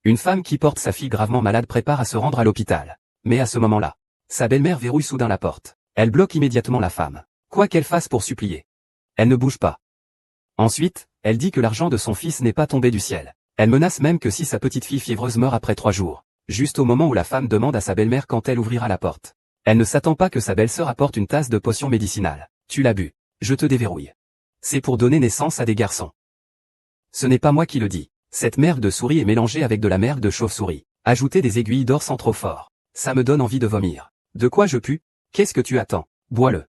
Une femme qui porte sa fille gravement malade prépare à se rendre à l'hôpital. Mais à ce moment-là, sa belle-mère verrouille soudain la porte. Elle bloque immédiatement la femme. Quoi qu'elle fasse pour supplier. Elle ne bouge pas. Ensuite, elle dit que l'argent de son fils n'est pas tombé du ciel. Elle menace même que si sa petite fille fiévreuse meurt après 3 jours, juste au moment où la femme demande à sa belle-mère quand elle ouvrira la porte. Elle ne s'attend pas que sa belle-sœur apporte une tasse de potion médicinale. Tu l'as bu. Je te déverrouille. C'est pour donner naissance à des garçons. Ce n'est pas moi qui le dis. Cette mergue de souris est mélangée avec de la mergue de chauve-souris. Ajoutez des aiguilles d'or sans trop fort. Ça me donne envie de vomir. De quoi je pue? Qu'est-ce que tu attends? Bois-le.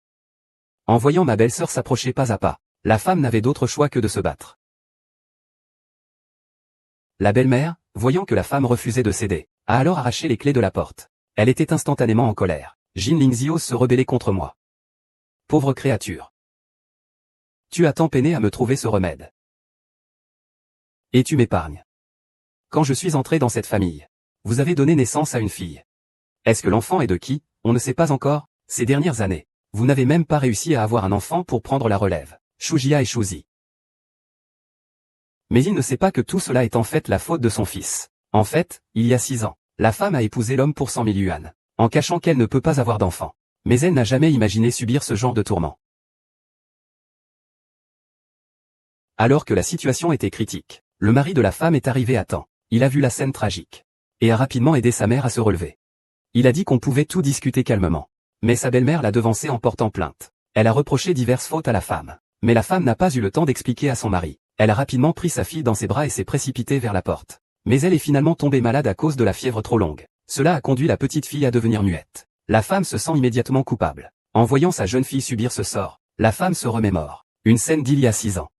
En voyant ma belle-sœur s'approcher pas à pas, la femme n'avait d'autre choix que de se battre. La belle-mère, voyant que la femme refusait de céder, a alors arraché les clés de la porte. Elle était instantanément en colère. Jin Lingzi ose se rebeller contre moi. Pauvre créature. Tu as tant peiné à me trouver ce remède. Et tu m'épargnes. Quand je suis entré dans cette famille, vous avez donné naissance à une fille. Est-ce que l'enfant est de qui? On ne sait pas encore. Ces dernières années, vous n'avez même pas réussi à avoir un enfant pour prendre la relève. Shujia et Shuzi. Mais il ne sait pas que tout cela est en fait la faute de son fils. En fait, il y a 6 ans, la femme a épousé l'homme pour 100 000 yuan, en cachant qu'elle ne peut pas avoir d'enfant. Mais elle n'a jamais imaginé subir ce genre de tourment. Alors que la situation était critique, le mari de la femme est arrivé à temps. Il a vu la scène tragique. Et a rapidement aidé sa mère à se relever. Il a dit qu'on pouvait tout discuter calmement. Mais sa belle-mère l'a devancé en portant plainte. Elle a reproché diverses fautes à la femme. Mais la femme n'a pas eu le temps d'expliquer à son mari. Elle a rapidement pris sa fille dans ses bras et s'est précipitée vers la porte. Mais elle est finalement tombée malade à cause de la fièvre trop longue. Cela a conduit la petite fille à devenir muette. La femme se sent immédiatement coupable. En voyant sa jeune fille subir ce sort, la femme se remémore. Une scène d'il y a 6 ans.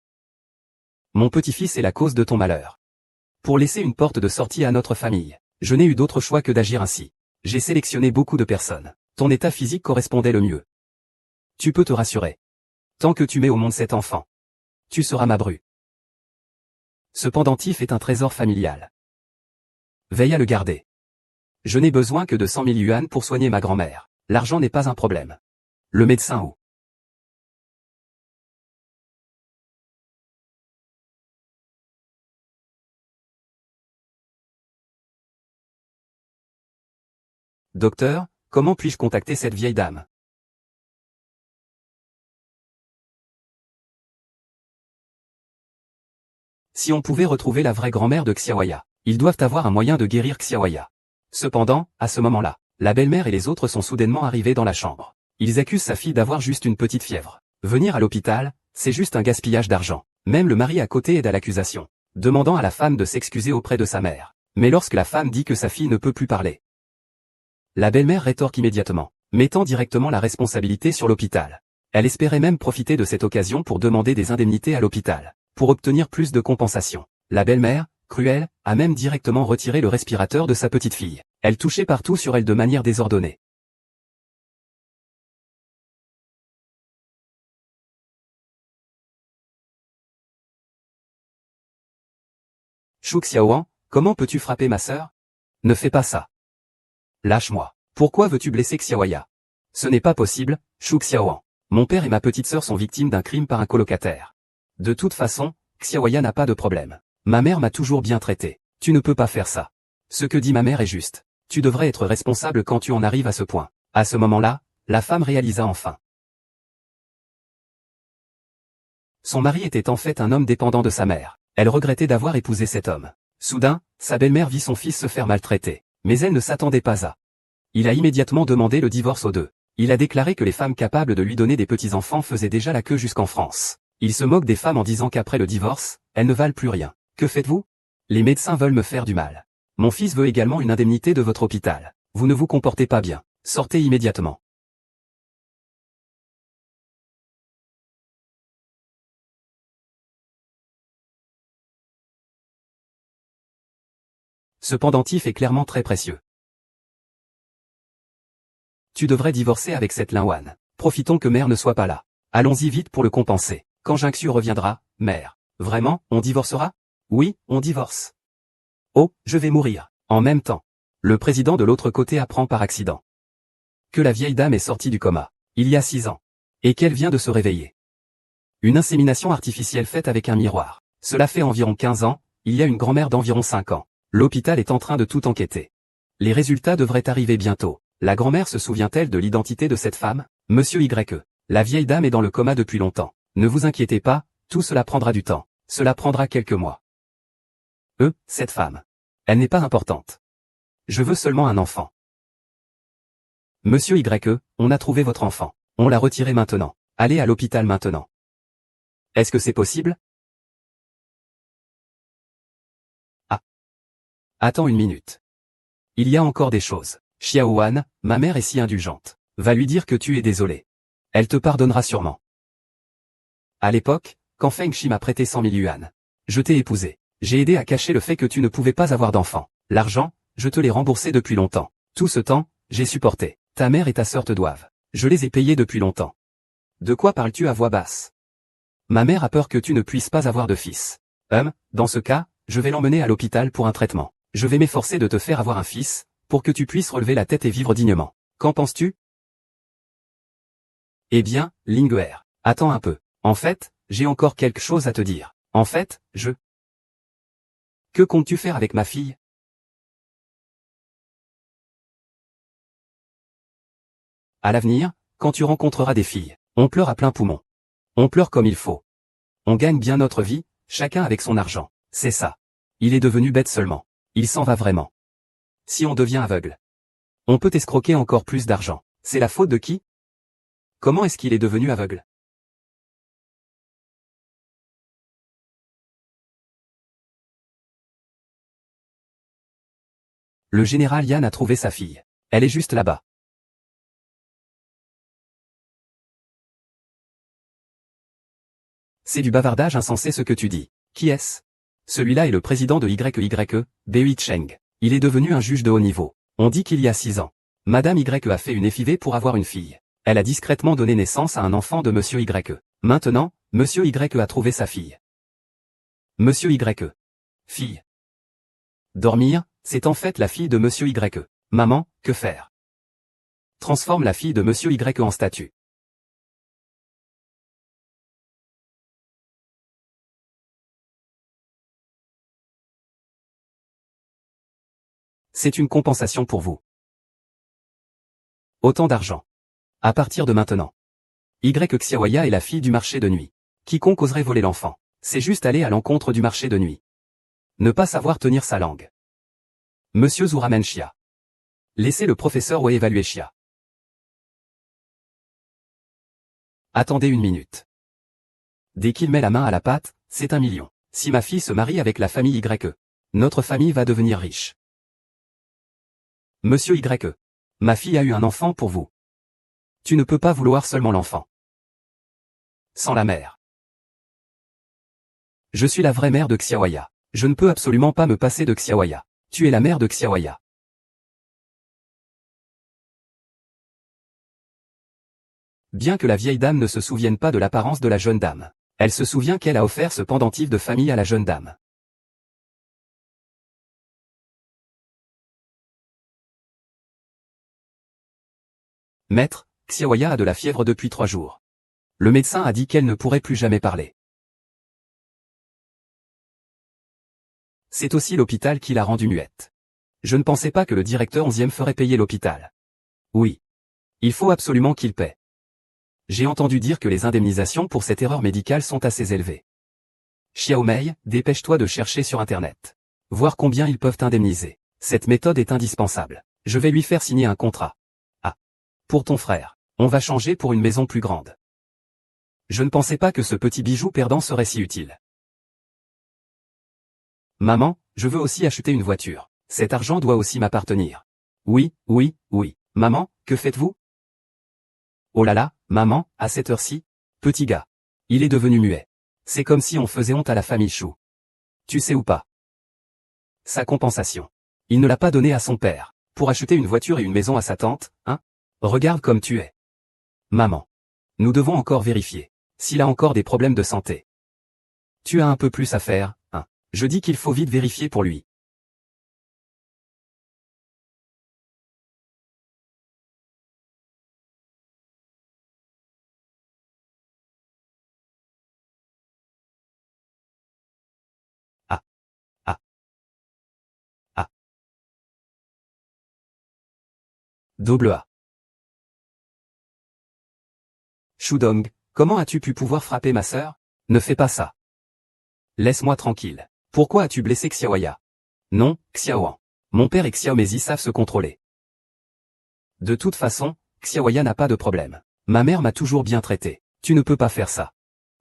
Mon petit-fils est la cause de ton malheur. Pour laisser une porte de sortie à notre famille, je n'ai eu d'autre choix que d'agir ainsi. J'ai sélectionné beaucoup de personnes. Ton état physique correspondait le mieux. Tu peux te rassurer. Tant que tu mets au monde cet enfant, tu seras ma bru. Ce pendentif est un trésor familial. Veille à le garder. Je n'ai besoin que de 100 000 yuan pour soigner ma grand-mère. L'argent n'est pas un problème. Le médecin où? Docteur, comment puis-je contacter cette vieille dame? Si on pouvait retrouver la vraie grand-mère de Xiaoya, ils doivent avoir un moyen de guérir Xiaoya. Cependant, à ce moment-là, la belle-mère et les autres sont soudainement arrivés dans la chambre. Ils accusent sa fille d'avoir juste une petite fièvre. Venir à l'hôpital, c'est juste un gaspillage d'argent. Même le mari à côté aide à l'accusation, demandant à la femme de s'excuser auprès de sa mère. Mais lorsque la femme dit que sa fille ne peut plus parler, la belle-mère rétorque immédiatement, mettant directement la responsabilité sur l'hôpital. Elle espérait même profiter de cette occasion pour demander des indemnités à l'hôpital, pour obtenir plus de compensation. La belle-mère, cruelle, a même directement retiré le respirateur de sa petite fille. Elle touchait partout sur elle de manière désordonnée. Shu Xiaoan, comment peux-tu frapper ma sœur? Ne fais pas ça. Lâche-moi. Pourquoi veux-tu blesser Xiaoya? Ce n'est pas possible, Shu Xiaoan. Mon père et ma petite sœur sont victimes d'un crime par un colocataire. De toute façon, Xiaoya n'a pas de problème. Ma mère m'a toujours bien traité. Tu ne peux pas faire ça. Ce que dit ma mère est juste. Tu devrais être responsable quand tu en arrives à ce point. À ce moment-là, la femme réalisa enfin. Son mari était en fait un homme dépendant de sa mère. Elle regrettait d'avoir épousé cet homme. Soudain, sa belle-mère vit son fils se faire maltraiter. Mais elle ne s'attendait pas à. Il a immédiatement demandé le divorce aux deux. Il a déclaré que les femmes capables de lui donner des petits-enfants faisaient déjà la queue jusqu'en France. Il se moque des femmes en disant qu'après le divorce, elles ne valent plus rien. Que faites-vous? Les médecins veulent me faire du mal. Mon fils veut également une indemnité de votre hôpital. Vous ne vous comportez pas bien. Sortez immédiatement. Ce pendentif est clairement très précieux. Tu devrais divorcer avec cette Linwan. Profitons que mère ne soit pas là. Allons-y vite pour le compenser. Quand Jingxiu reviendra, mère. Vraiment, on divorcera? Oui, on divorce. Oh, je vais mourir. En même temps, le président de l'autre côté apprend par accident que la vieille dame est sortie du coma, il y a 6 ans, et qu'elle vient de se réveiller. Une insémination artificielle faite avec un miroir. Cela fait environ 15 ans, il y a une grand-mère d'environ 5 ans. L'hôpital est en train de tout enquêter. Les résultats devraient arriver bientôt. La grand-mère se souvient-elle de l'identité de cette femme? Monsieur Y. La vieille dame est dans le coma depuis longtemps. Ne vous inquiétez pas, tout cela prendra du temps. Cela prendra quelques mois. Cette femme. Elle n'est pas importante. Je veux seulement un enfant. Monsieur Y. On a trouvé votre enfant. On l'a retiré maintenant. Allez à l'hôpital maintenant. Est-ce que c'est possible? Ah. Attends une minute. Il y a encore des choses. Xiaohan, ma mère est si indulgente. Va lui dire que tu es désolé. Elle te pardonnera sûrement. À l'époque, quand Feng Shi m'a prêté 100 000 yuan, je t'ai épousé. J'ai aidé à cacher le fait que tu ne pouvais pas avoir d'enfant. L'argent, je te l'ai remboursé depuis longtemps. Tout ce temps, j'ai supporté. Ta mère et ta sœur te doivent. Je les ai payés depuis longtemps. De quoi parles-tu à voix basse? Ma mère a peur que tu ne puisses pas avoir de fils. Dans ce cas, je vais l'emmener à l'hôpital pour un traitement. Je vais m'efforcer de te faire avoir un fils, pour que tu puisses relever la tête et vivre dignement. Qu'en penses-tu? Eh bien, Linguer, attends un peu. En fait, j'ai encore quelque chose à te dire. En fait, Que comptes-tu faire avec ma fille? À l'avenir, quand tu rencontreras des filles, on pleure à plein poumon. On pleure comme il faut. On gagne bien notre vie, chacun avec son argent. C'est ça. Il est devenu bête seulement. Il s'en va vraiment. Si on devient aveugle, on peut escroquer encore plus d'argent. C'est la faute de qui? Comment est-ce qu'il est devenu aveugle? Le général Yan a trouvé sa fille. Elle est juste là-bas. C'est du bavardage insensé ce que tu dis. Qui est-ce? Celui-là est le président de YY, Bei Cheng. Il est devenu un juge de haut niveau. On dit qu'il y a 6 ans. Madame Y a fait une FIV pour avoir une fille. Elle a discrètement donné naissance à un enfant de Monsieur Y. Maintenant, Monsieur Y a trouvé sa fille. Monsieur Y. Fille. Dormir, c'est en fait la fille de Monsieur Y. Maman, que faire? Transforme la fille de Monsieur Y en statue. C'est une compensation pour vous. Autant d'argent. À partir de maintenant. Y Xiaoya est la fille du marché de nuit. Quiconque oserait voler l'enfant, c'est juste aller à l'encontre du marché de nuit. Ne pas savoir tenir sa langue. Monsieur Zhu ramène Chia. Laissez le professeur Wei évaluer Chia. Attendez une minute. Dès qu'il met la main à la pâte, c'est 1 million. Si ma fille se marie avec la famille Y, notre famille va devenir riche. Monsieur Y. Ma fille a eu un enfant pour vous. Tu ne peux pas vouloir seulement l'enfant. Sans la mère. Je suis la vraie mère de Xiaoya. Je ne peux absolument pas me passer de Xiaoya. Tu es la mère de Xiaoya. Bien que la vieille dame ne se souvienne pas de l'apparence de la jeune dame, elle se souvient qu'elle a offert ce pendentif de famille à la jeune dame. Maître, Xiaoya a de la fièvre depuis 3 jours. Le médecin a dit qu'elle ne pourrait plus jamais parler. C'est aussi l'hôpital qui l'a rendue muette. Je ne pensais pas que le directeur 11e ferait payer l'hôpital. Oui. Il faut absolument qu'il paie. J'ai entendu dire que les indemnisations pour cette erreur médicale sont assez élevées. Xiaomei, dépêche-toi de chercher sur Internet. Voir combien ils peuvent indemniser. Cette méthode est indispensable. Je vais lui faire signer un contrat. Ah. Pour ton frère. On va changer pour une maison plus grande. Je ne pensais pas que ce petit bijou perdant serait si utile. Maman, je veux aussi acheter une voiture. Cet argent doit aussi m'appartenir. Oui, oui, oui. Maman, que faites-vous? Oh là là, maman, à cette heure-ci? Petit gars. Il est devenu muet. C'est comme si on faisait honte à la famille Chou. Tu sais ou pas? Sa compensation. Il ne l'a pas donnée à son père. Pour acheter une voiture et une maison à sa tante, hein? Regarde comme tu es. Maman. Nous devons encore vérifier. S'il a encore des problèmes de santé. Tu as un peu plus à faire, hein? Je dis qu'il faut vite vérifier pour lui. Ah. Ah. Double A. Shudong, comment as-tu pu pouvoir frapper ma sœur? Ne fais pas ça. Laisse-moi tranquille. Pourquoi as-tu blessé Xiaoya? Non, Xiaoan. Mon père et Xiaomezi savent se contrôler. De toute façon, Xiaoya n'a pas de problème. Ma mère m'a toujours bien traité. Tu ne peux pas faire ça.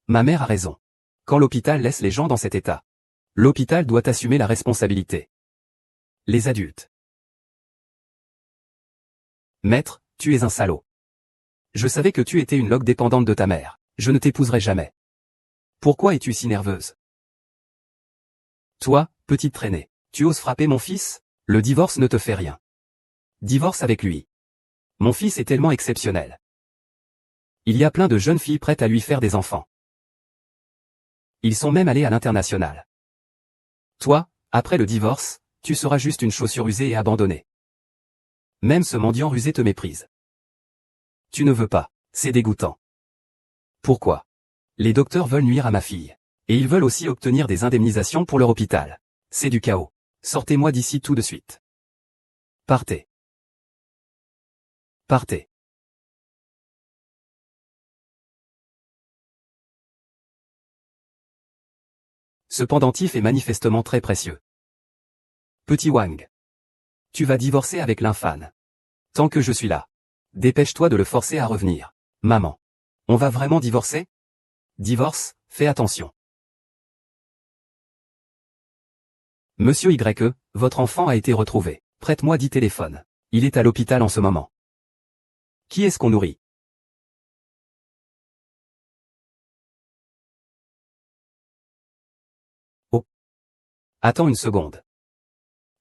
Ma mère a raison. Quand l'hôpital laisse les gens dans cet état, l'hôpital doit assumer la responsabilité. Les adultes. Maître, tu es un salaud. Je savais que tu étais une loque dépendante de ta mère. Je ne t'épouserai jamais. Pourquoi es-tu si nerveuse? Toi, petite traînée, tu oses frapper mon fils? Le divorce ne te fait rien. Divorce avec lui. Mon fils est tellement exceptionnel. Il y a plein de jeunes filles prêtes à lui faire des enfants. Ils sont même allés à l'international. Toi, après le divorce, tu seras juste une chaussure usée et abandonnée. Même ce mendiant rusé te méprise. Tu ne veux pas, c'est dégoûtant. Pourquoi? Les docteurs veulent nuire à ma fille. Et ils veulent aussi obtenir des indemnisations pour leur hôpital. C'est du chaos. Sortez-moi d'ici tout de suite. Partez. Partez. Ce pendentif est manifestement très précieux. Petit Wang. Tu vas divorcer avec l'infâme. Tant que je suis là. Dépêche-toi de le forcer à revenir. Maman. On va vraiment divorcer? Divorce, fais attention. Monsieur Y, votre enfant a été retrouvé. Prête-moi 10 téléphones. Il est à l'hôpital en ce moment. Qui est-ce qu'on nourrit? Oh. Attends une seconde.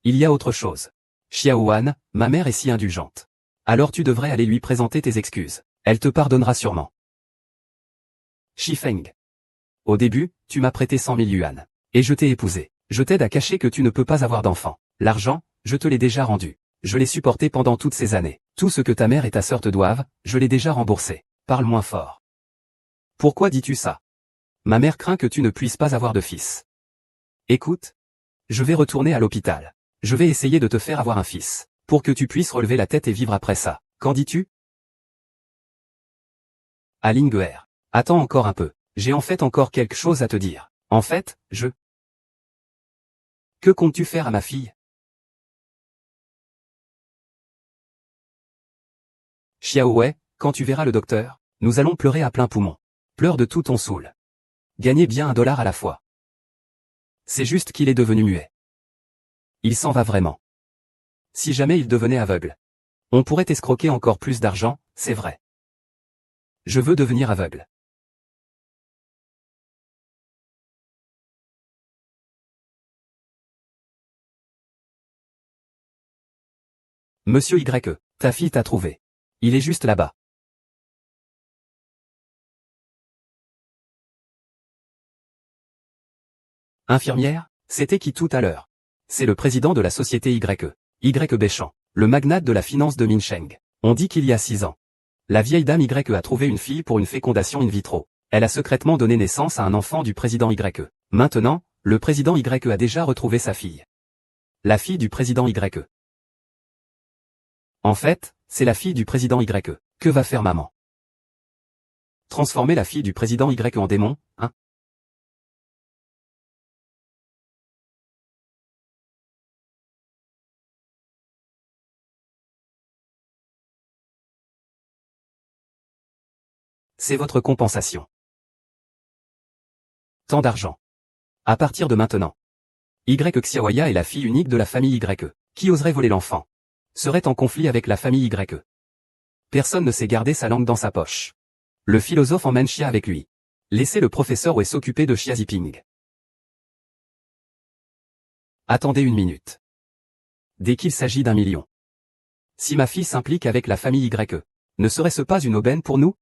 Il y a autre chose. Xiaowan, ma mère est si indulgente. Alors tu devrais aller lui présenter tes excuses. Elle te pardonnera sûrement. Shifeng. Au début, tu m'as prêté 100 000 yuan. Et je t'ai épousé. Je t'aide à cacher que tu ne peux pas avoir d'enfant. L'argent, je te l'ai déjà rendu. Je l'ai supporté pendant toutes ces années. Tout ce que ta mère et ta sœur te doivent, je l'ai déjà remboursé. Parle moins fort. Pourquoi dis-tu ça? Ma mère craint que tu ne puisses pas avoir de fils. Écoute. Je vais retourner à l'hôpital. Je vais essayer de te faire avoir un fils. Pour que tu puisses relever la tête et vivre après ça. Qu'en dis-tu? Alinguer. Attends encore un peu. J'ai en fait encore quelque chose à te dire. En fait, Que comptes-tu faire à ma fille? Xiaowei, quand tu verras le docteur, nous allons pleurer à plein poumon. Pleure de tout ton soul. Gagnez bien $1 à la fois. C'est juste qu'il est devenu muet. Il s'en va vraiment. Si jamais il devenait aveugle. On pourrait escroquer encore plus d'argent, c'est vrai. Je veux devenir aveugle. Monsieur Y, ta fille t'a trouvé. Il est juste là-bas. Infirmière, c'était qui tout à l'heure? C'est le président de la société Y. Y Béchamp, le magnate de la finance de Minsheng. On dit qu'il y a 6 ans. La vieille dame Y a trouvé une fille pour une fécondation in vitro. Elle a secrètement donné naissance à un enfant du président Y. Maintenant, le président Y a déjà retrouvé sa fille. La fille du président Y. En fait, c'est la fille du président Y. Que va faire maman? Transformer la fille du président Y en démon, hein? C'est votre compensation. Tant d'argent. À partir de maintenant. Y Xiaoya est la fille unique de la famille Y. Qui oserait voler l'enfant? Serait en conflit avec la famille Y. Personne ne sait garder sa langue dans sa poche. Le philosophe emmène Xia avec lui. Laissez le professeur Wei s'occuper de Xia Ziping. Attendez une minute. Dès qu'il s'agit d'1 million. Si ma fille s'implique avec la famille Y, ne serait-ce pas une aubaine pour nous?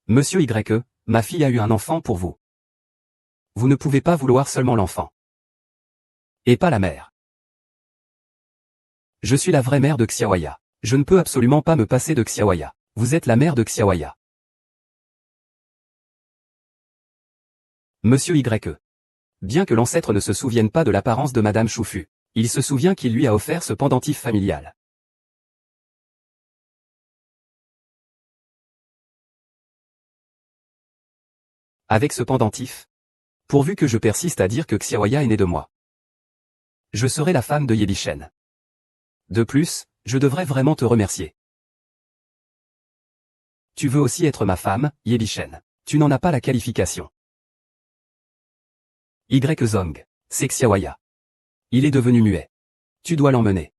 Monsieur Y, ma fille a eu un enfant pour vous. Vous ne pouvez pas vouloir seulement l'enfant. Et pas la mère. Je suis la vraie mère de Xiaoya. Je ne peux absolument pas me passer de Xiaoya. Vous êtes la mère de Xiaoya. Monsieur Y. Bien que l'ancêtre ne se souvienne pas de l'apparence de Madame Choufu, il se souvient qu'il lui a offert ce pendentif familial. Avec ce pendentif. Pourvu que je persiste à dire que Xiaoya est né de moi. Je serai la femme de Yebishen. De plus, je devrais vraiment te remercier. Tu veux aussi être ma femme, Yebishen. Tu n'en as pas la qualification. Y Zong. C'est Xiaoya. Il est devenu muet. Tu dois l'emmener.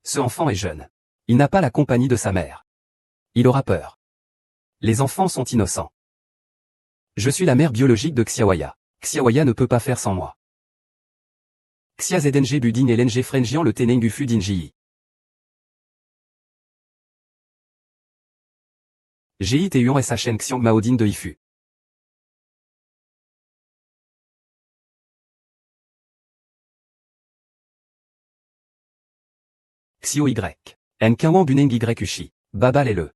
Ce enfant est jeune. Il n'a pas la compagnie de sa mère. Il aura peur. Les enfants sont innocents. Je suis la mère biologique de Xiaoya. Xiaoya ne peut pas faire sans moi. Xia Zng Budin et Leng Frenjian le Teneng Gufu Dinji. Ji Teyuan Shen Xiang Maodin de Ifu. Xio Y. Nkawan Buneng Y Ushi. Babal est le.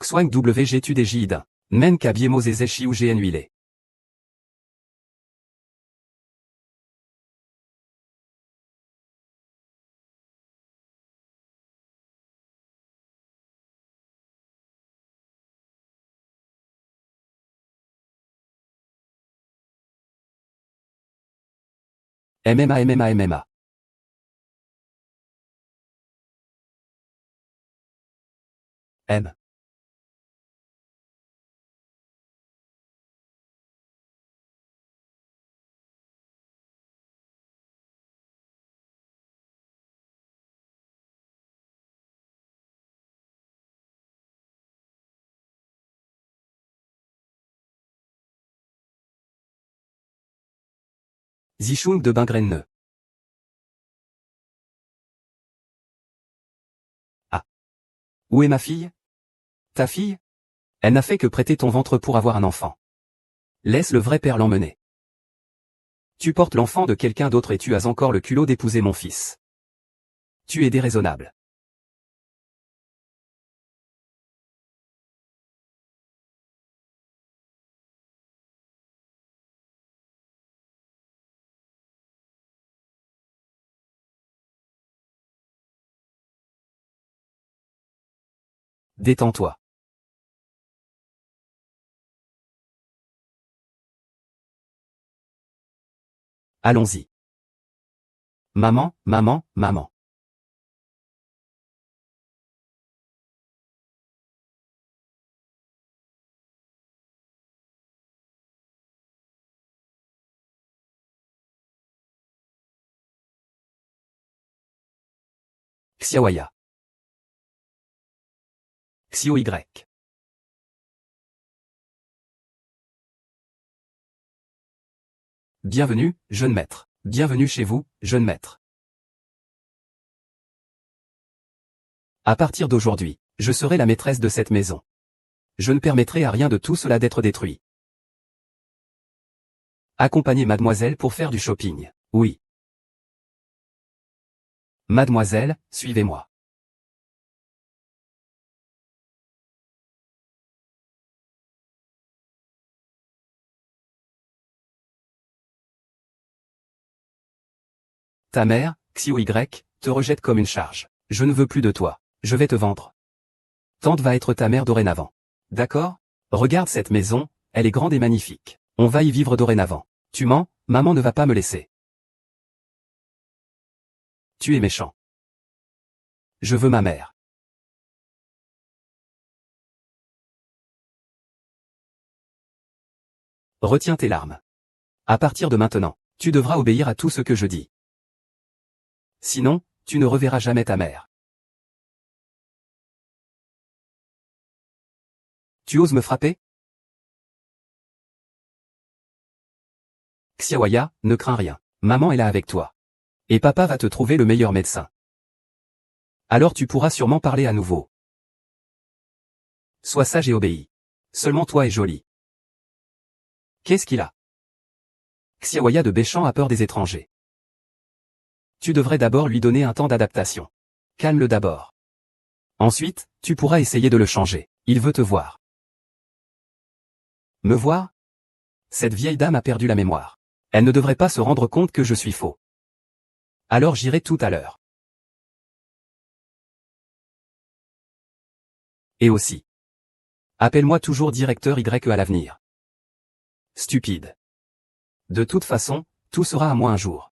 Xuang WG tu des Jidin. Men Kabiemo Zeze Shiu GN huilé. MMA. M. Zishung de Bengrenne. Ah. Où est ma fille? Ta fille? Elle n'a fait que prêter ton ventre pour avoir un enfant. Laisse le vrai père l'emmener. Tu portes l'enfant de quelqu'un d'autre et tu as encore le culot d'épouser mon fils. Tu es déraisonnable. Détends-toi. Allons-y. Maman. Xiaoya. Xio Y. Bienvenue, jeune maître. Bienvenue chez vous, jeune maître. À partir d'aujourd'hui, je serai la maîtresse de cette maison. Je ne permettrai à rien de tout cela d'être détruit. Accompagnez mademoiselle pour faire du shopping. Oui. Mademoiselle, suivez-moi. Ta mère, Xio Y, te rejette comme une charge. Je ne veux plus de toi. Je vais te vendre. Tante va être ta mère dorénavant. D'accord? Regarde cette maison, elle est grande et magnifique. On va y vivre dorénavant. Tu mens, maman ne va pas me laisser. Tu es méchant. Je veux ma mère. Retiens tes larmes. À partir de maintenant, tu devras obéir à tout ce que je dis. Sinon, tu ne reverras jamais ta mère. Tu oses me frapper? Xiaoya, ne crains rien. Maman est là avec toi. Et papa va te trouver le meilleur médecin. Alors tu pourras sûrement parler à nouveau. Sois sage et obéis. Seulement toi es jolie. Qu'est-ce qu'il a? Xiaoya de Béchamp a peur des étrangers. Tu devrais d'abord lui donner un temps d'adaptation. Calme-le d'abord. Ensuite, tu pourras essayer de le changer. Il veut te voir. Me voir? Cette vieille dame a perdu la mémoire. Elle ne devrait pas se rendre compte que je suis faux. Alors j'irai tout à l'heure. Et aussi. Appelle-moi toujours directeur Y à l'avenir. Stupide. De toute façon, tout sera à moi un jour.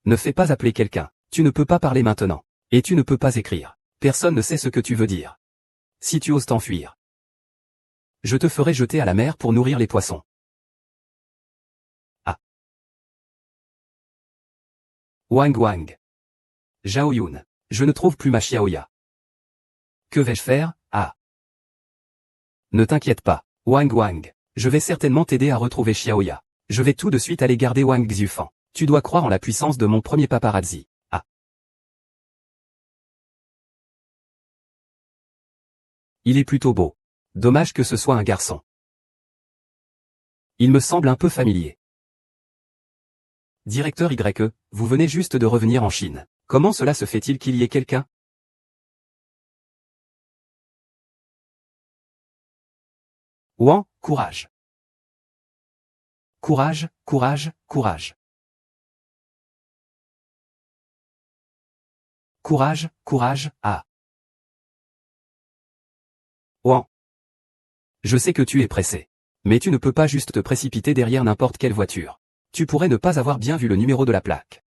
Ne fais pas appeler quelqu'un. Tu ne peux pas parler maintenant. Et tu ne peux pas écrire. Personne ne sait ce que tu veux dire. Si tu oses t'enfuir, je te ferai jeter à la mer pour nourrir les poissons. Ah. Wang Wang. Zhao Yun. Je ne trouve plus ma Xiaoya. Que vais-je faire? Ah. Ne t'inquiète pas, Wang Wang. Je vais certainement t'aider à retrouver Xiaoya. Je vais tout de suite aller garder Wang Xufan. Tu dois croire en la puissance de mon premier paparazzi. Ah. Il est plutôt beau. Dommage que ce soit un garçon. Il me semble un peu familier. Directeur YE, vous venez juste de revenir en Chine. Comment cela se fait-il qu'il y ait quelqu'un? Ouan, courage. Courage, courage, courage. Courage, courage, ah. Ouan. Je sais que tu es pressé. Mais tu ne peux pas juste te précipiter derrière n'importe quelle voiture. Tu pourrais ne pas avoir bien vu le numéro de la plaque.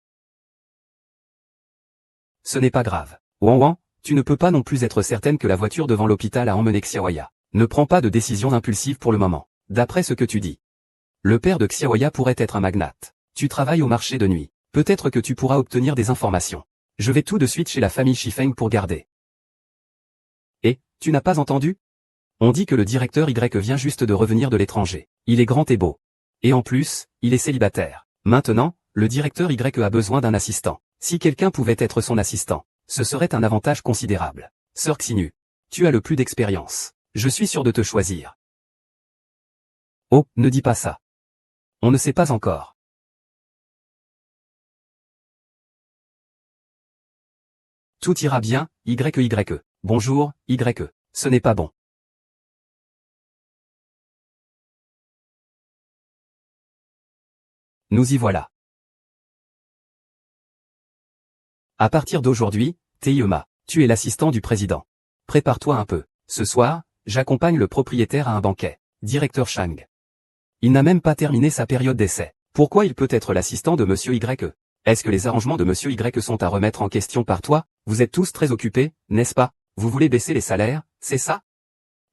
Ce n'est pas grave. Ouan Ouan, tu ne peux pas non plus être certaine que la voiture devant l'hôpital a emmené Xiaoya. Ne prends pas de décisions impulsives pour le moment. D'après ce que tu dis. Le père de Xiaoya pourrait être un magnate. Tu travailles au marché de nuit. Peut-être que tu pourras obtenir des informations. Je vais tout de suite chez la famille Shifeng pour garder. Et, tu n'as pas entendu? On dit que le directeur Y vient juste de revenir de l'étranger. Il est grand et beau. Et en plus, il est célibataire. Maintenant, le directeur Y a besoin d'un assistant. Si quelqu'un pouvait être son assistant, ce serait un avantage considérable. Sœur Xinu, tu as le plus d'expérience. Je suis sûr de te choisir. Oh, ne dis pas ça. On ne sait pas encore. Tout ira bien, YE. Bonjour, YE. Ce n'est pas bon. Nous y voilà. À partir d'aujourd'hui, Taeyema, tu es l'assistant du président. Prépare-toi un peu. Ce soir, j'accompagne le propriétaire à un banquet. Directeur Chang. Il n'a même pas terminé sa période d'essai. Pourquoi il peut être l'assistant de Monsieur Y? Est-ce que les arrangements de Monsieur Y sont à remettre en question par toi? Vous êtes tous très occupés, n'est-ce pas? Vous voulez baisser les salaires, c'est ça?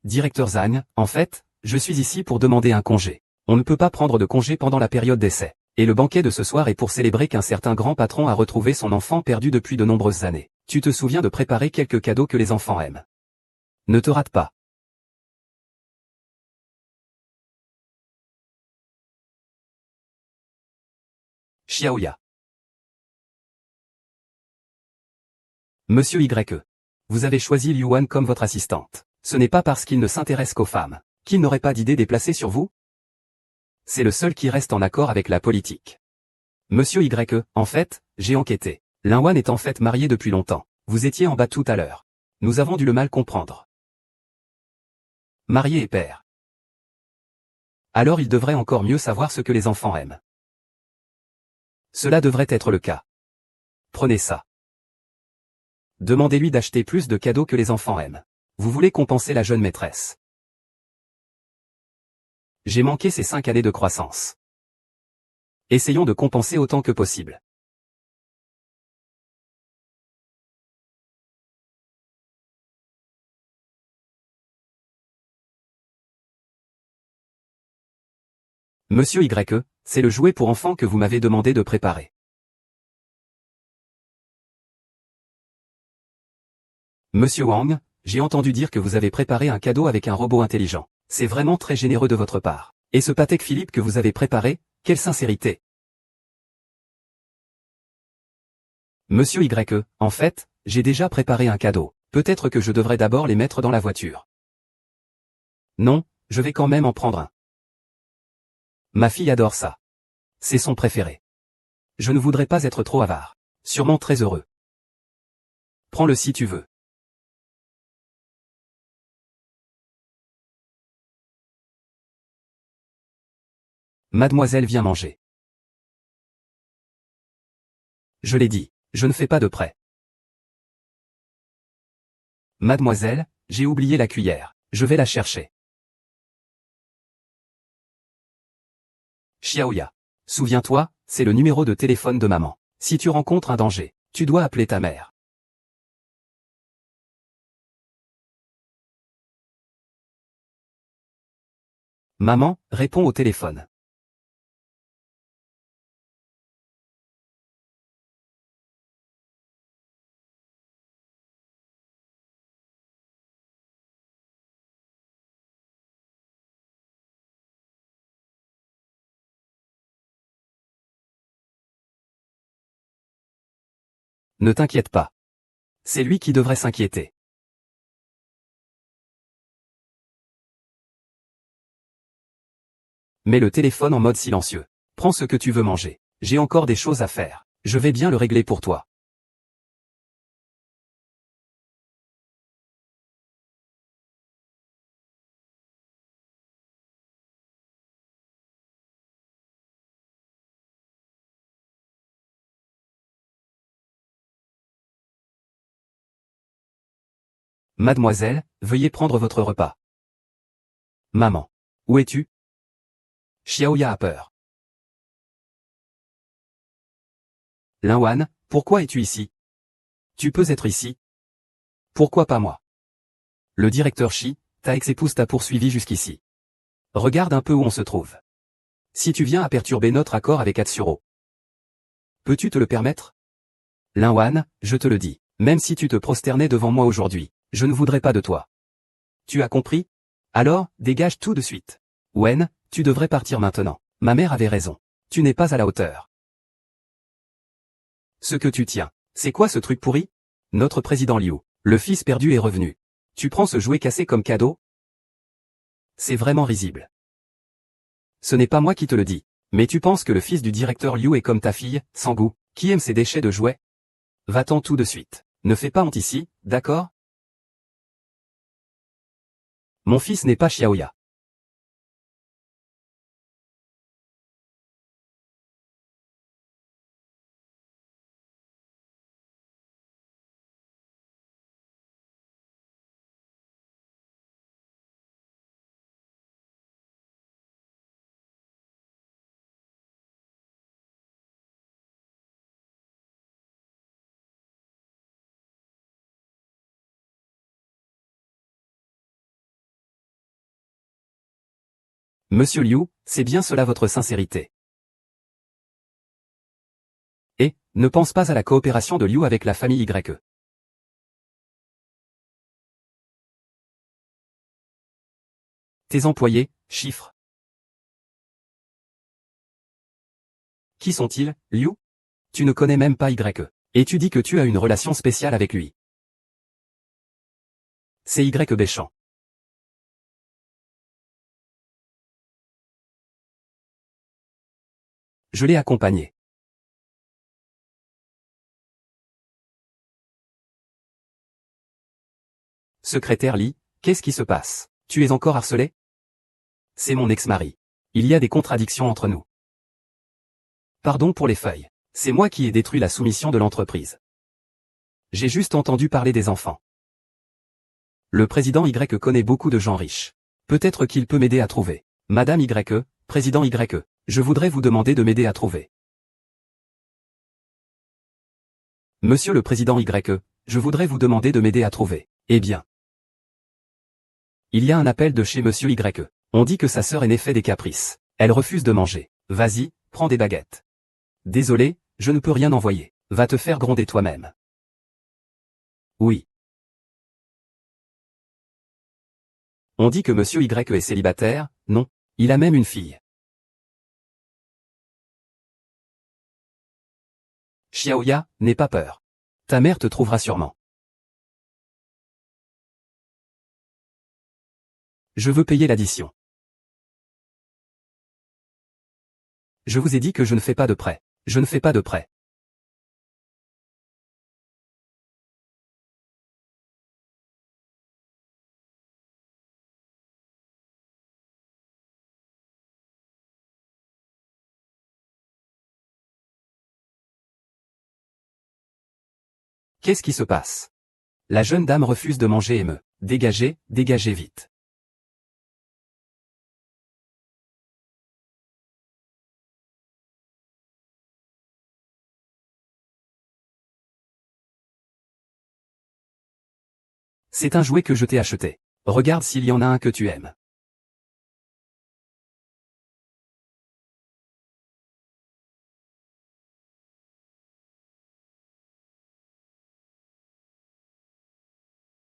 Directeur Zhang, en fait, je suis ici pour demander un congé. On ne peut pas prendre de congé pendant la période d'essai. Et le banquet de ce soir est pour célébrer qu'un certain grand patron a retrouvé son enfant perdu depuis de nombreuses années. Tu te souviens de préparer quelques cadeaux que les enfants aiment. Ne te rate pas. Xiaoya. Monsieur Y. Vous avez choisi Liu Wan comme votre assistante. Ce n'est pas parce qu'il ne s'intéresse qu'aux femmes, qu'il n'aurait pas d'idées déplacées sur vous? C'est le seul qui reste en accord avec la politique. Monsieur Y, en fait, j'ai enquêté. Lin Wan est en fait marié depuis longtemps. Vous étiez en bas tout à l'heure. Nous avons dû le mal comprendre. Marié et père. Alors il devrait encore mieux savoir ce que les enfants aiment. Cela devrait être le cas. Prenez ça. Demandez-lui d'acheter plus de cadeaux que les enfants aiment. Vous voulez compenser la jeune maîtresse. J'ai manqué ces 5 années de croissance. Essayons de compenser autant que possible. Monsieur Y, c'est le jouet pour enfants que vous m'avez demandé de préparer. Monsieur Wang, j'ai entendu dire que vous avez préparé un cadeau avec un robot intelligent. C'est vraiment très généreux de votre part. Et ce Patek Philippe que vous avez préparé, quelle sincérité. Monsieur Y, en fait, j'ai déjà préparé un cadeau. Peut-être que je devrais d'abord les mettre dans la voiture. Non, je vais quand même en prendre un. Ma fille adore ça. C'est son préféré. Je ne voudrais pas être trop avare. Sûrement très heureux. Prends-le si tu veux. Mademoiselle vient manger. Je l'ai dit, je ne fais pas de prêt. Mademoiselle, j'ai oublié la cuillère. Je vais la chercher. Xiaoya. Souviens-toi, c'est le numéro de téléphone de maman. Si tu rencontres un danger, tu dois appeler ta mère. Maman, réponds au téléphone. Ne t'inquiète pas. C'est lui qui devrait s'inquiéter. Mets le téléphone en mode silencieux. Prends ce que tu veux manger. J'ai encore des choses à faire. Je vais bien le régler pour toi. Mademoiselle, veuillez prendre votre repas. Maman. Où es-tu? Xiaoya a peur. Linwan, pourquoi es-tu ici? Tu peux être ici. Pourquoi pas moi? Le directeur Shi, ta ex-épouse t'a poursuivi jusqu'ici. Regarde un peu où on se trouve. Si tu viens à perturber notre accord avec Atsuro. Peux-tu te le permettre? Linwan, je te le dis, même si tu te prosternais devant moi aujourd'hui, je ne voudrais pas de toi. Tu as compris? Alors, dégage tout de suite. Wen, tu devrais partir maintenant. Ma mère avait raison. Tu n'es pas à la hauteur. Ce que tu tiens, c'est quoi ce truc pourri? Notre président Liu, le fils perdu est revenu. Tu prends ce jouet cassé comme cadeau? C'est vraiment risible. Ce n'est pas moi qui te le dis. Mais tu penses que le fils du directeur Liu est comme ta fille, sans goût, qui aime ses déchets de jouets? Va-t'en tout de suite. Ne fais pas honte ici, d'accord? Mon fils n'est pas Xiaoya. Monsieur Liu, c'est bien cela votre sincérité. Et, ne pense pas à la coopération de Liu avec la famille YE. Tes employés, chiffres. Qui sont-ils, Liu? Tu ne connais même pas YE. Et tu dis que tu as une relation spéciale avec lui. C'est Y Béchamp. Je l'ai accompagné. Secrétaire Li, qu'est-ce qui se passe? Tu es encore harcelé? C'est mon ex-mari. Il y a des contradictions entre nous. Pardon pour les feuilles. C'est moi qui ai détruit la soumission de l'entreprise. J'ai juste entendu parler des enfants. Le président Y connaît beaucoup de gens riches. Peut-être qu'il peut m'aider à trouver. Madame Y, président Y, je voudrais vous demander de m'aider à trouver. Monsieur le président Y, je voudrais vous demander de m'aider à trouver. Eh bien. Il y a un appel de chez Monsieur Y. On dit que sa sœur est née fait des caprices. Elle refuse de manger. Vas-y, prends des baguettes. Désolé, je ne peux rien envoyer. Va te faire gronder toi-même. Oui. On dit que Monsieur Y est célibataire, non. Il a même une fille. Xiaoya, n'aie pas peur. Ta mère te trouvera sûrement. Je veux payer l'addition. Je vous ai dit que je ne fais pas de prêt. Je ne fais pas de prêt. Qu'est-ce qui se passe? La jeune dame refuse de manger et me « Dégagez, dégagez vite. » C'est un jouet que je t'ai acheté. Regarde s'il y en a un que tu aimes.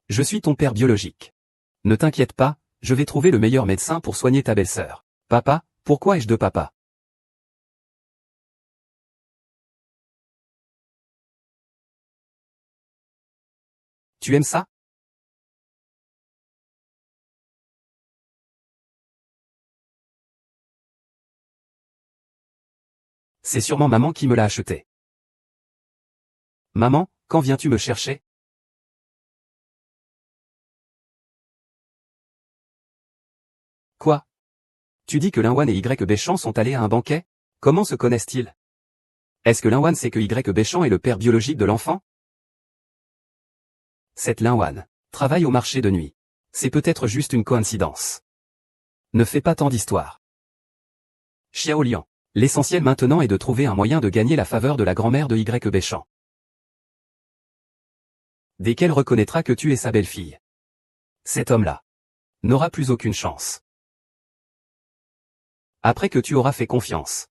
Je suis ton père biologique. Ne t'inquiète pas, je vais trouver le meilleur médecin pour soigner ta belle-sœur. Papa, pourquoi ai-je deux papas? Tu aimes ça? C'est sûrement maman qui me l'a acheté. Maman, quand viens-tu me chercher? Quoi? Tu dis que Linwan et Y Béchamp sont allés à un banquet? Comment se connaissent-ils? Est-ce que Linwan sait que Y Béchamp est le père biologique de l'enfant? Cette Linwan travaille au marché de nuit. C'est peut-être juste une coïncidence. Ne fais pas tant d'histoire. Xiao Liang. L'essentiel maintenant est de trouver un moyen de gagner la faveur de la grand-mère de Y Béchamp. Dès qu'elle reconnaîtra que tu es sa belle-fille. Cet homme-là n'aura plus aucune chance. Après que tu auras fait confiance.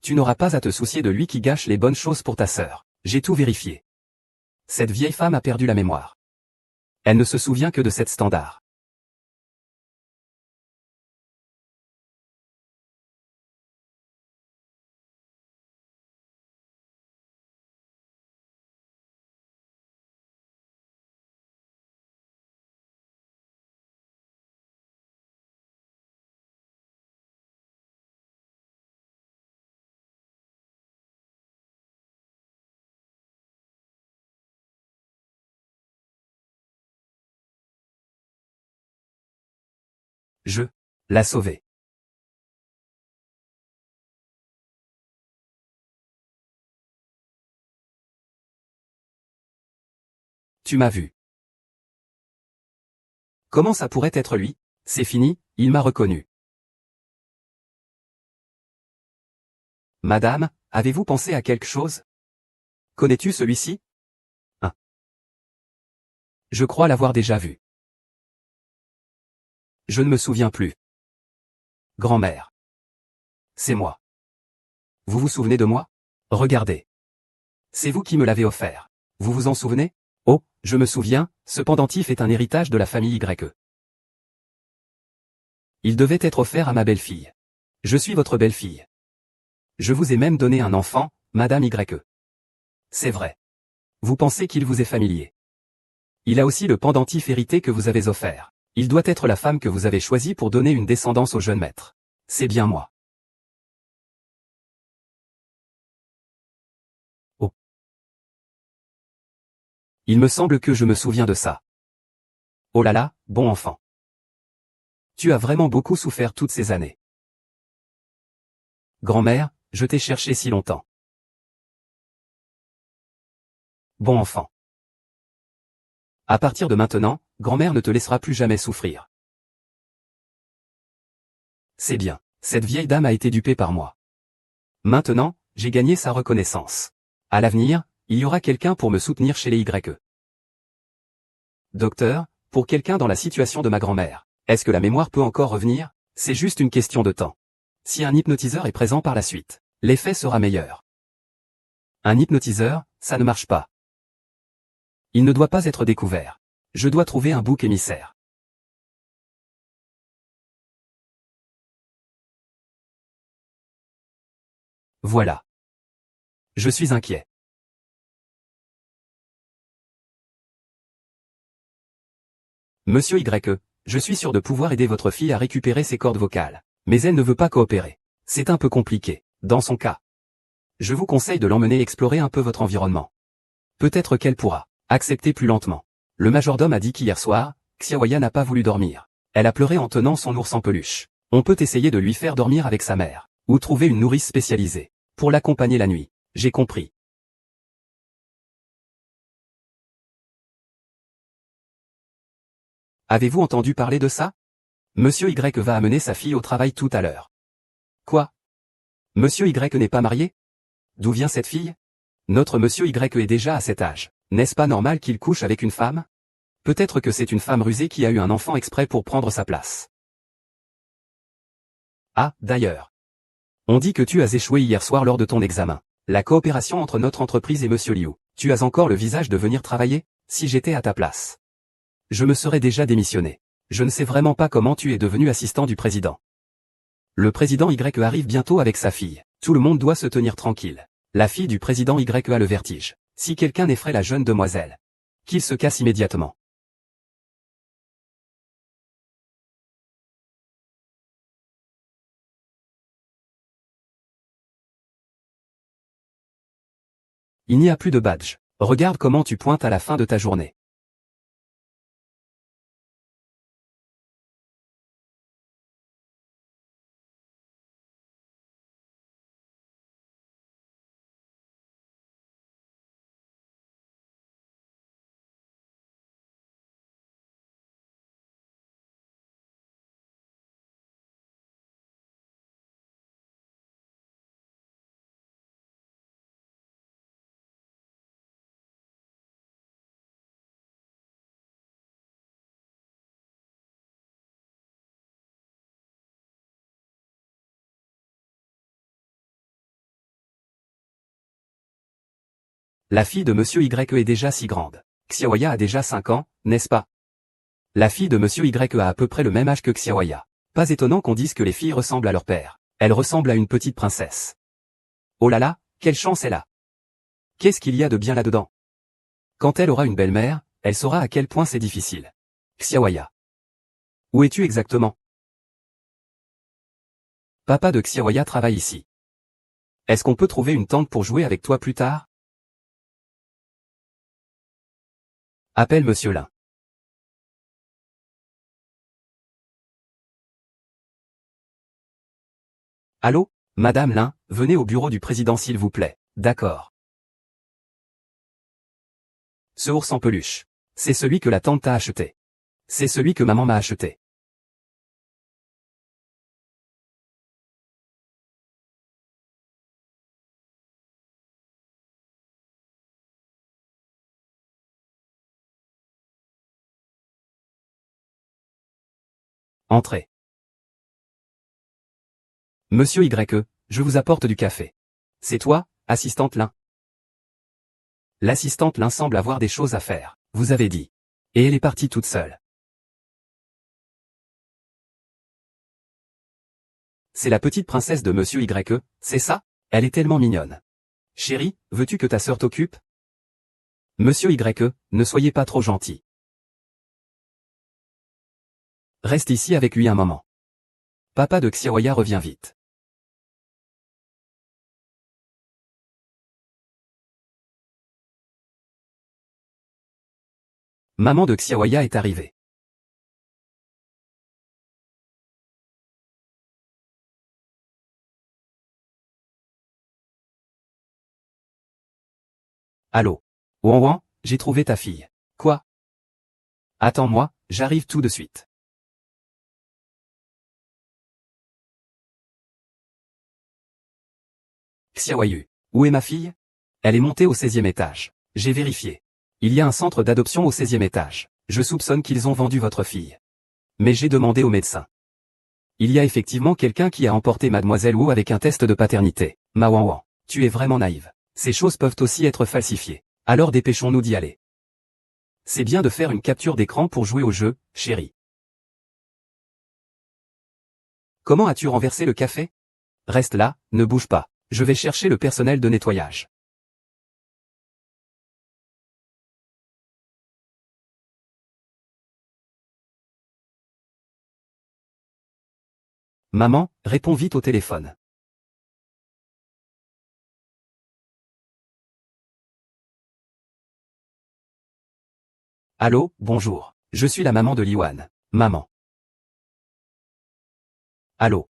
Tu n'auras pas à te soucier de lui qui gâche les bonnes choses pour ta sœur. J'ai tout vérifié. Cette vieille femme a perdu la mémoire. Elle ne se souvient que de cette standard. Je l'ai sauvée. Tu m'as vu. Comment ça pourrait être lui? C'est fini, il m'a reconnu. Madame, avez-vous pensé à quelque chose? Connais-tu celui-ci? Hein? Je crois l'avoir déjà vu. Je ne me souviens plus. Grand-mère. C'est moi. Vous vous souvenez de moi? Regardez. C'est vous qui me l'avez offert. Vous vous en souvenez? Oh, je me souviens, ce pendentif est un héritage de la famille Y. Il devait être offert à ma belle-fille. Je suis votre belle-fille. Je vous ai même donné un enfant, Madame Y. C'est vrai. Vous pensez qu'il vous est familier. Il a aussi le pendentif hérité que vous avez offert. Il doit être la femme que vous avez choisie pour donner une descendance au jeune maître. C'est bien moi. Oh. Il me semble que je me souviens de ça. Oh là là, bon enfant. Tu as vraiment beaucoup souffert toutes ces années. Grand-mère, je t'ai cherché si longtemps. Bon enfant. À partir de maintenant, grand-mère ne te laissera plus jamais souffrir. C'est bien, cette vieille dame a été dupée par moi. Maintenant, j'ai gagné sa reconnaissance. À l'avenir, il y aura quelqu'un pour me soutenir chez les Y. Docteur, pour quelqu'un dans la situation de ma grand-mère, est-ce que la mémoire peut encore revenir? C'est juste une question de temps. Si un hypnotiseur est présent par la suite, l'effet sera meilleur. Un hypnotiseur, ça ne marche pas. Il ne doit pas être découvert. Je dois trouver un bouc émissaire. Voilà. Je suis inquiet. Monsieur Y, je suis sûr de pouvoir aider votre fille à récupérer ses cordes vocales. Mais elle ne veut pas coopérer. C'est un peu compliqué. Dans son cas, je vous conseille de l'emmener explorer un peu votre environnement. Peut-être qu'elle pourra accepter plus lentement. Le majordome a dit qu'hier soir, Xiaoya n'a pas voulu dormir. Elle a pleuré en tenant son ours en peluche. On peut essayer de lui faire dormir avec sa mère. Ou trouver une nourrice spécialisée pour l'accompagner la nuit. J'ai compris. Avez-vous entendu parler de ça? Monsieur Y va amener sa fille au travail tout à l'heure. Quoi? Monsieur Y n'est pas marié? D'où vient cette fille? Notre Monsieur Y est déjà à cet âge. N'est-ce pas normal qu'il couche avec une femme? Peut-être que c'est une femme rusée qui a eu un enfant exprès pour prendre sa place. Ah, d'ailleurs. On dit que tu as échoué hier soir lors de ton examen. La coopération entre notre entreprise et Monsieur Liu. Tu as encore le visage de venir travailler? Si j'étais à ta place, je me serais déjà démissionné. Je ne sais vraiment pas comment tu es devenu assistant du président. Le président Y arrive bientôt avec sa fille. Tout le monde doit se tenir tranquille. La fille du président Y a le vertige. Si quelqu'un effraie la jeune demoiselle, qu'il se casse immédiatement. Il n'y a plus de badge. Regarde comment tu pointes à la fin de ta journée. La fille de Monsieur Y est déjà si grande. Xiaoya a déjà 5 ans, n'est-ce pas? La fille de Monsieur Y a à peu près le même âge que Xiaoya. Pas étonnant qu'on dise que les filles ressemblent à leur père. Elle ressemble à une petite princesse. Oh là là, quelle chance elle a! Qu'est-ce qu'il y a de bien là-dedans? Quand elle aura une belle-mère, elle saura à quel point c'est difficile. Xiaoya. Où es-tu exactement? Papa de Xiaoya travaille ici. Est-ce qu'on peut trouver une tante pour jouer avec toi plus tard? Appelle Monsieur Lin. Allô? Madame Lin, venez au bureau du président s'il vous plaît. D'accord. Ce ours en peluche. C'est celui que la tante t'a acheté. C'est celui que maman m'a acheté. Entrez. Monsieur Y, je vous apporte du café. C'est toi, assistante Lin? L'assistante Lin semble avoir des choses à faire, vous avez dit. Et elle est partie toute seule. C'est la petite princesse de Monsieur Y, c'est ça? Elle est tellement mignonne. Chérie, veux-tu que ta sœur t'occupe? Monsieur Y, ne soyez pas trop gentil. Reste ici avec lui un moment. Papa de Xiaoya revient vite. Maman de Xiaoya est arrivée. Allô? Ouan Ouan, j'ai trouvé ta fille. Quoi? Attends-moi, j'arrive tout de suite. Xiaoyu. Où est ma fille? Elle est montée au 16e étage. J'ai vérifié. Il y a un centre d'adoption au 16e étage. Je soupçonne qu'ils ont vendu votre fille. Mais j'ai demandé au médecin. Il y a effectivement quelqu'un qui a emporté Mademoiselle Wu avec un test de paternité. Ma Wan Wan. Tu es vraiment naïve. Ces choses peuvent aussi être falsifiées. Alors dépêchons-nous d'y aller. C'est bien de faire une capture d'écran pour jouer au jeu, chérie. Comment as-tu renversé le café? Reste là, ne bouge pas. Je vais chercher le personnel de nettoyage. Maman, réponds vite au téléphone. Allô, bonjour. Je suis la maman de Liwan. Maman. Allô.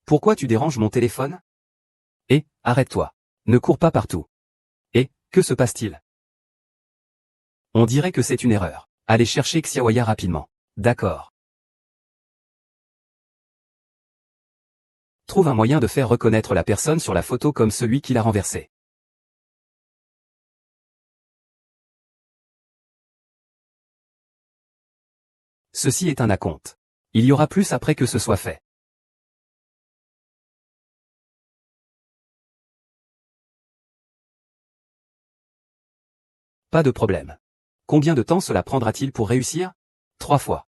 Pourquoi tu déranges mon téléphone? Arrête-toi. Ne cours pas partout. Que se passe-t-il? On dirait que c'est une erreur. Allez chercher Xiaoya rapidement. D'accord. Trouve un moyen de faire reconnaître la personne sur la photo comme celui qui l'a renversée. Ceci est un acompte. Il y aura plus après que ce soit fait. Pas de problème. Combien de temps cela prendra-t-il pour réussir? 3 fois.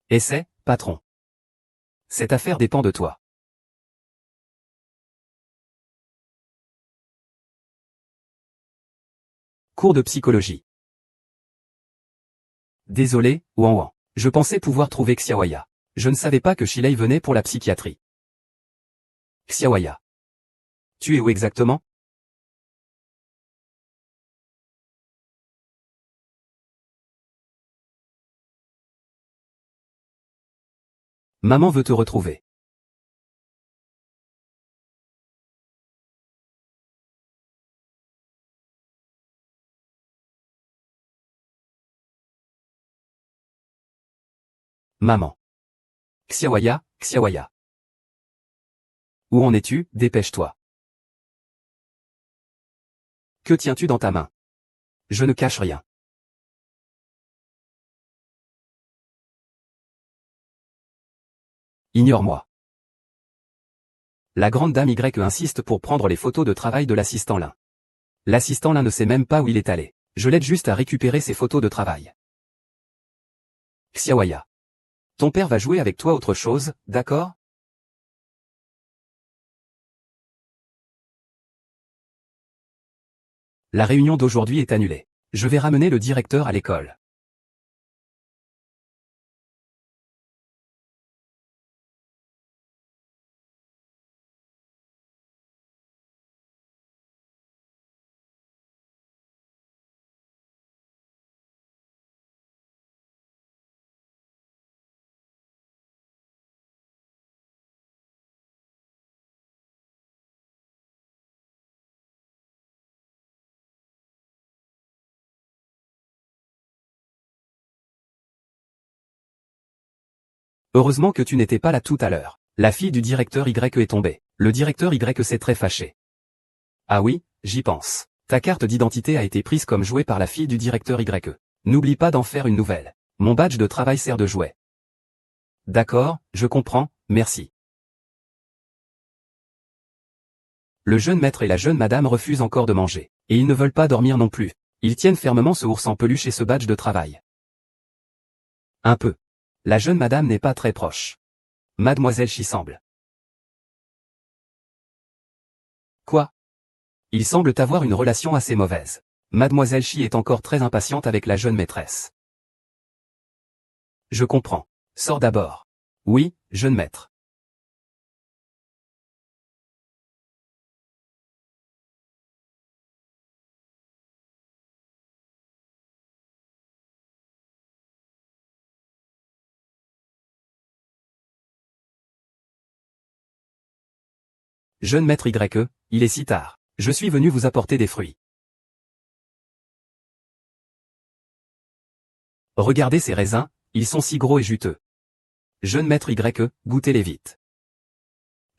Essaie, patron. Cette affaire dépend de toi. Cours de psychologie. Désolé, Wan Wan. Je pensais pouvoir trouver Xiaoya. Je ne savais pas que Shilei venait pour la psychiatrie. Xiaoya. Tu es où exactement? Maman veut te retrouver. Maman. Xiaoya, Xiaoya. Où en es-tu? Dépêche-toi. Que tiens-tu dans ta main? Je ne cache rien. Ignore-moi. La grande dame Y insiste pour prendre les photos de travail de l'assistant Lin. L'assistant Lin ne sait même pas où il est allé. Je l'aide juste à récupérer ses photos de travail. Xiaoya. Ton père va jouer avec toi autre chose, d'accord? La réunion d'aujourd'hui est annulée. Je vais ramener le directeur à l'école. Heureusement que tu n'étais pas là tout à l'heure. La fille du directeur Y est tombée. Le directeur Y s'est très fâché. Ah oui, j'y pense. Ta carte d'identité a été prise comme jouet par la fille du directeur Y. N'oublie pas d'en faire une nouvelle. Mon badge de travail sert de jouet. D'accord, je comprends, merci. Le jeune maître et la jeune madame refusent encore de manger. Et ils ne veulent pas dormir non plus. Ils tiennent fermement ce ours en peluche et ce badge de travail. Un peu. La jeune madame n'est pas très proche. Mademoiselle Chi semble. Quoi? Ils semblent avoir une relation assez mauvaise. Mademoiselle Chi est encore très impatiente avec la jeune maîtresse. Je comprends. Sors d'abord. Oui, jeune maître. Jeune maître Y, il est si tard. Je suis venu vous apporter des fruits. Regardez ces raisins, ils sont si gros et juteux. Jeune maître Y, goûtez-les vite.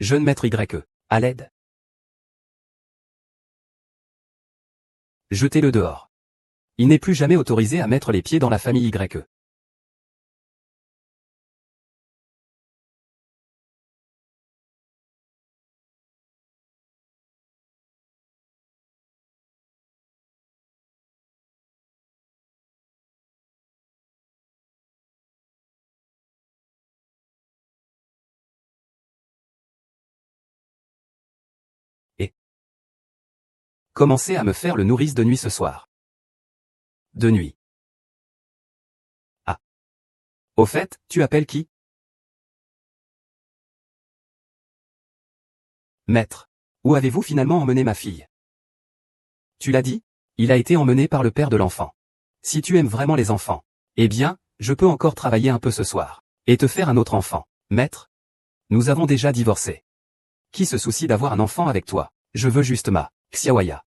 Jeune maître Y, à l'aide. Jetez-le dehors. Il n'est plus jamais autorisé à mettre les pieds dans la famille Y. Et commencez à me faire le nourrice de nuit ce soir. De nuit. Ah. Au fait, tu appelles qui? Maître. Où avez-vous finalement emmené ma fille? Tu l'as dit? Il a été emmené par le père de l'enfant. Si tu aimes vraiment les enfants, eh bien, je peux encore travailler un peu ce soir. Et te faire un autre enfant. Maître? Nous avons déjà divorcé. Qui se soucie d'avoir un enfant avec toi? Je veux juste ma Xiaoya.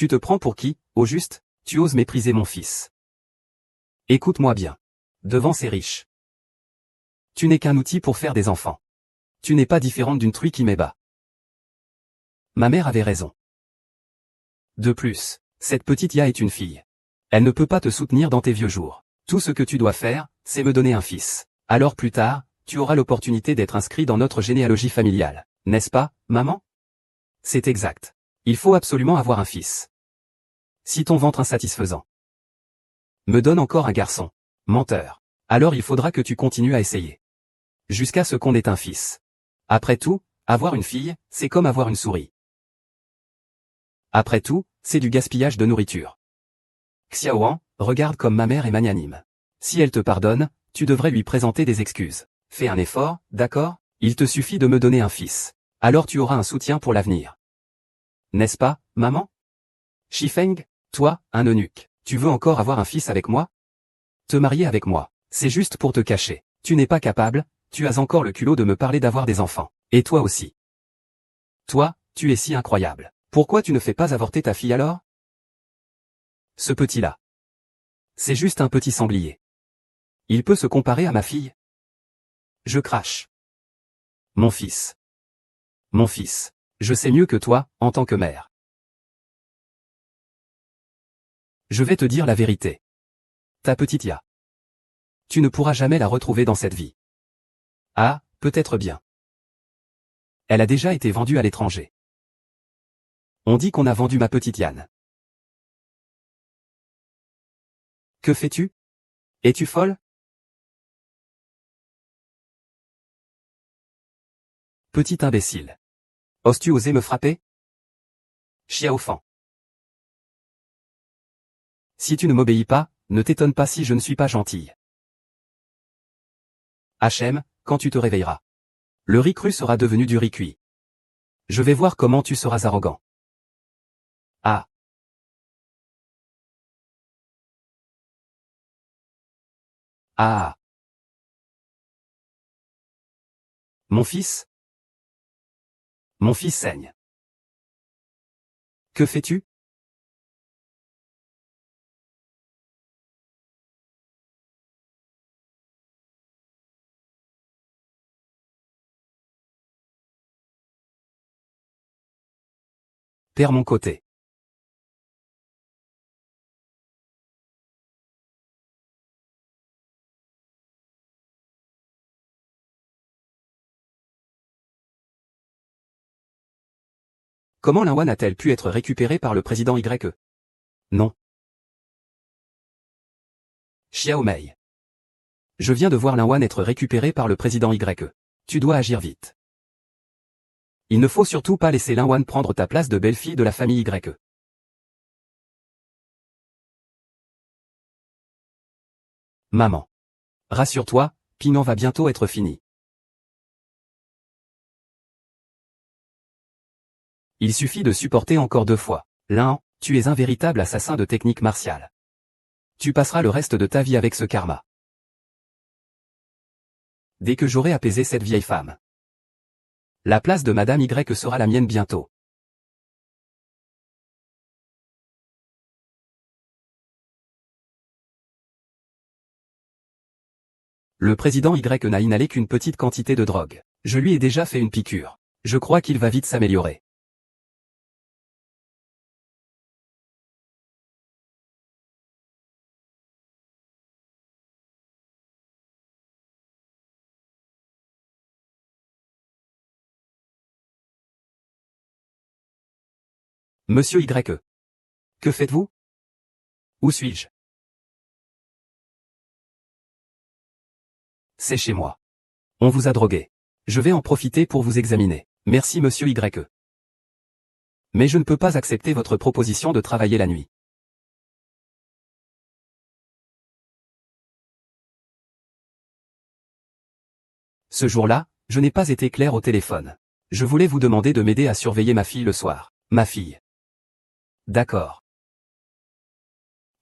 Tu te prends pour qui, au juste? Tu oses mépriser mon fils. Écoute-moi bien. Devant ces riches. Tu n'es qu'un outil pour faire des enfants. Tu n'es pas différente d'une truie qui m'ébat. Ma mère avait raison. De plus, cette petite Ya est une fille. Elle ne peut pas te soutenir dans tes vieux jours. Tout ce que tu dois faire, c'est me donner un fils. Alors plus tard, tu auras l'opportunité d'être inscrit dans notre généalogie familiale. N'est-ce pas, maman? C'est exact. Il faut absolument avoir un fils. Si ton ventre insatisfaisant me donne encore un garçon, menteur, alors il faudra que tu continues à essayer. Jusqu'à ce qu'on ait un fils. Après tout, avoir une fille, c'est comme avoir une souris. Après tout, c'est du gaspillage de nourriture. Xiaoan, regarde comme ma mère est magnanime. Si elle te pardonne, tu devrais lui présenter des excuses. Fais un effort, d'accord? Il te suffit de me donner un fils. Alors tu auras un soutien pour l'avenir. N'est-ce pas, maman? Shifeng, toi, un eunuque, tu veux encore avoir un fils avec moi? Te marier avec moi, c'est juste pour te cacher. Tu n'es pas capable, tu as encore le culot de me parler d'avoir des enfants. Et toi aussi. Toi, tu es si incroyable. Pourquoi tu ne fais pas avorter ta fille alors? Ce petit-là. C'est juste un petit sanglier. Il peut se comparer à ma fille? Je crache. Mon fils. Mon fils. Je sais mieux que toi, en tant que mère. Je vais te dire la vérité. Ta petite Ya. Tu ne pourras jamais la retrouver dans cette vie. Ah, peut-être bien. Elle a déjà été vendue à l'étranger. On dit qu'on a vendu ma petite Yann. Que fais-tu? Es-tu folle? Petit imbécile. Oses-tu oser me frapper? Xiaofan. Si tu ne m'obéis pas, ne t'étonne pas si je ne suis pas gentille. Hachem, quand tu te réveilleras. Le riz cru sera devenu du riz cuit. Je vais voir comment tu seras arrogant. Ah. Ah. Mon fils? Mon fils saigne. Que fais-tu? Perds mon côté. Comment Linwan a-t-elle pu être récupérée par le président YE? Non. Xiao Mei. Je viens de voir Linwan être récupéré par le président YE. Tu dois agir vite. Il ne faut surtout pas laisser Linwan prendre ta place de belle-fille de la famille YE. Maman. Rassure-toi, Ping'an va bientôt être fini. Il suffit de supporter encore 2 fois. Lin, tu es un véritable assassin de technique martiale. Tu passeras le reste de ta vie avec ce karma. Dès que j'aurai apaisé cette vieille femme. La place de Madame Y sera la mienne bientôt. Le président Y n'a inhalé qu'une petite quantité de drogue. Je lui ai déjà fait une piqûre. Je crois qu'il va vite s'améliorer. Monsieur Y. Que faites-vous? Où suis-je? C'est chez moi. On vous a drogué. Je vais en profiter pour vous examiner. Merci monsieur Y. Mais je ne peux pas accepter votre proposition de travailler la nuit. Ce jour-là, je n'ai pas été clair au téléphone. Je voulais vous demander de m'aider à surveiller ma fille le soir. Ma fille. D'accord.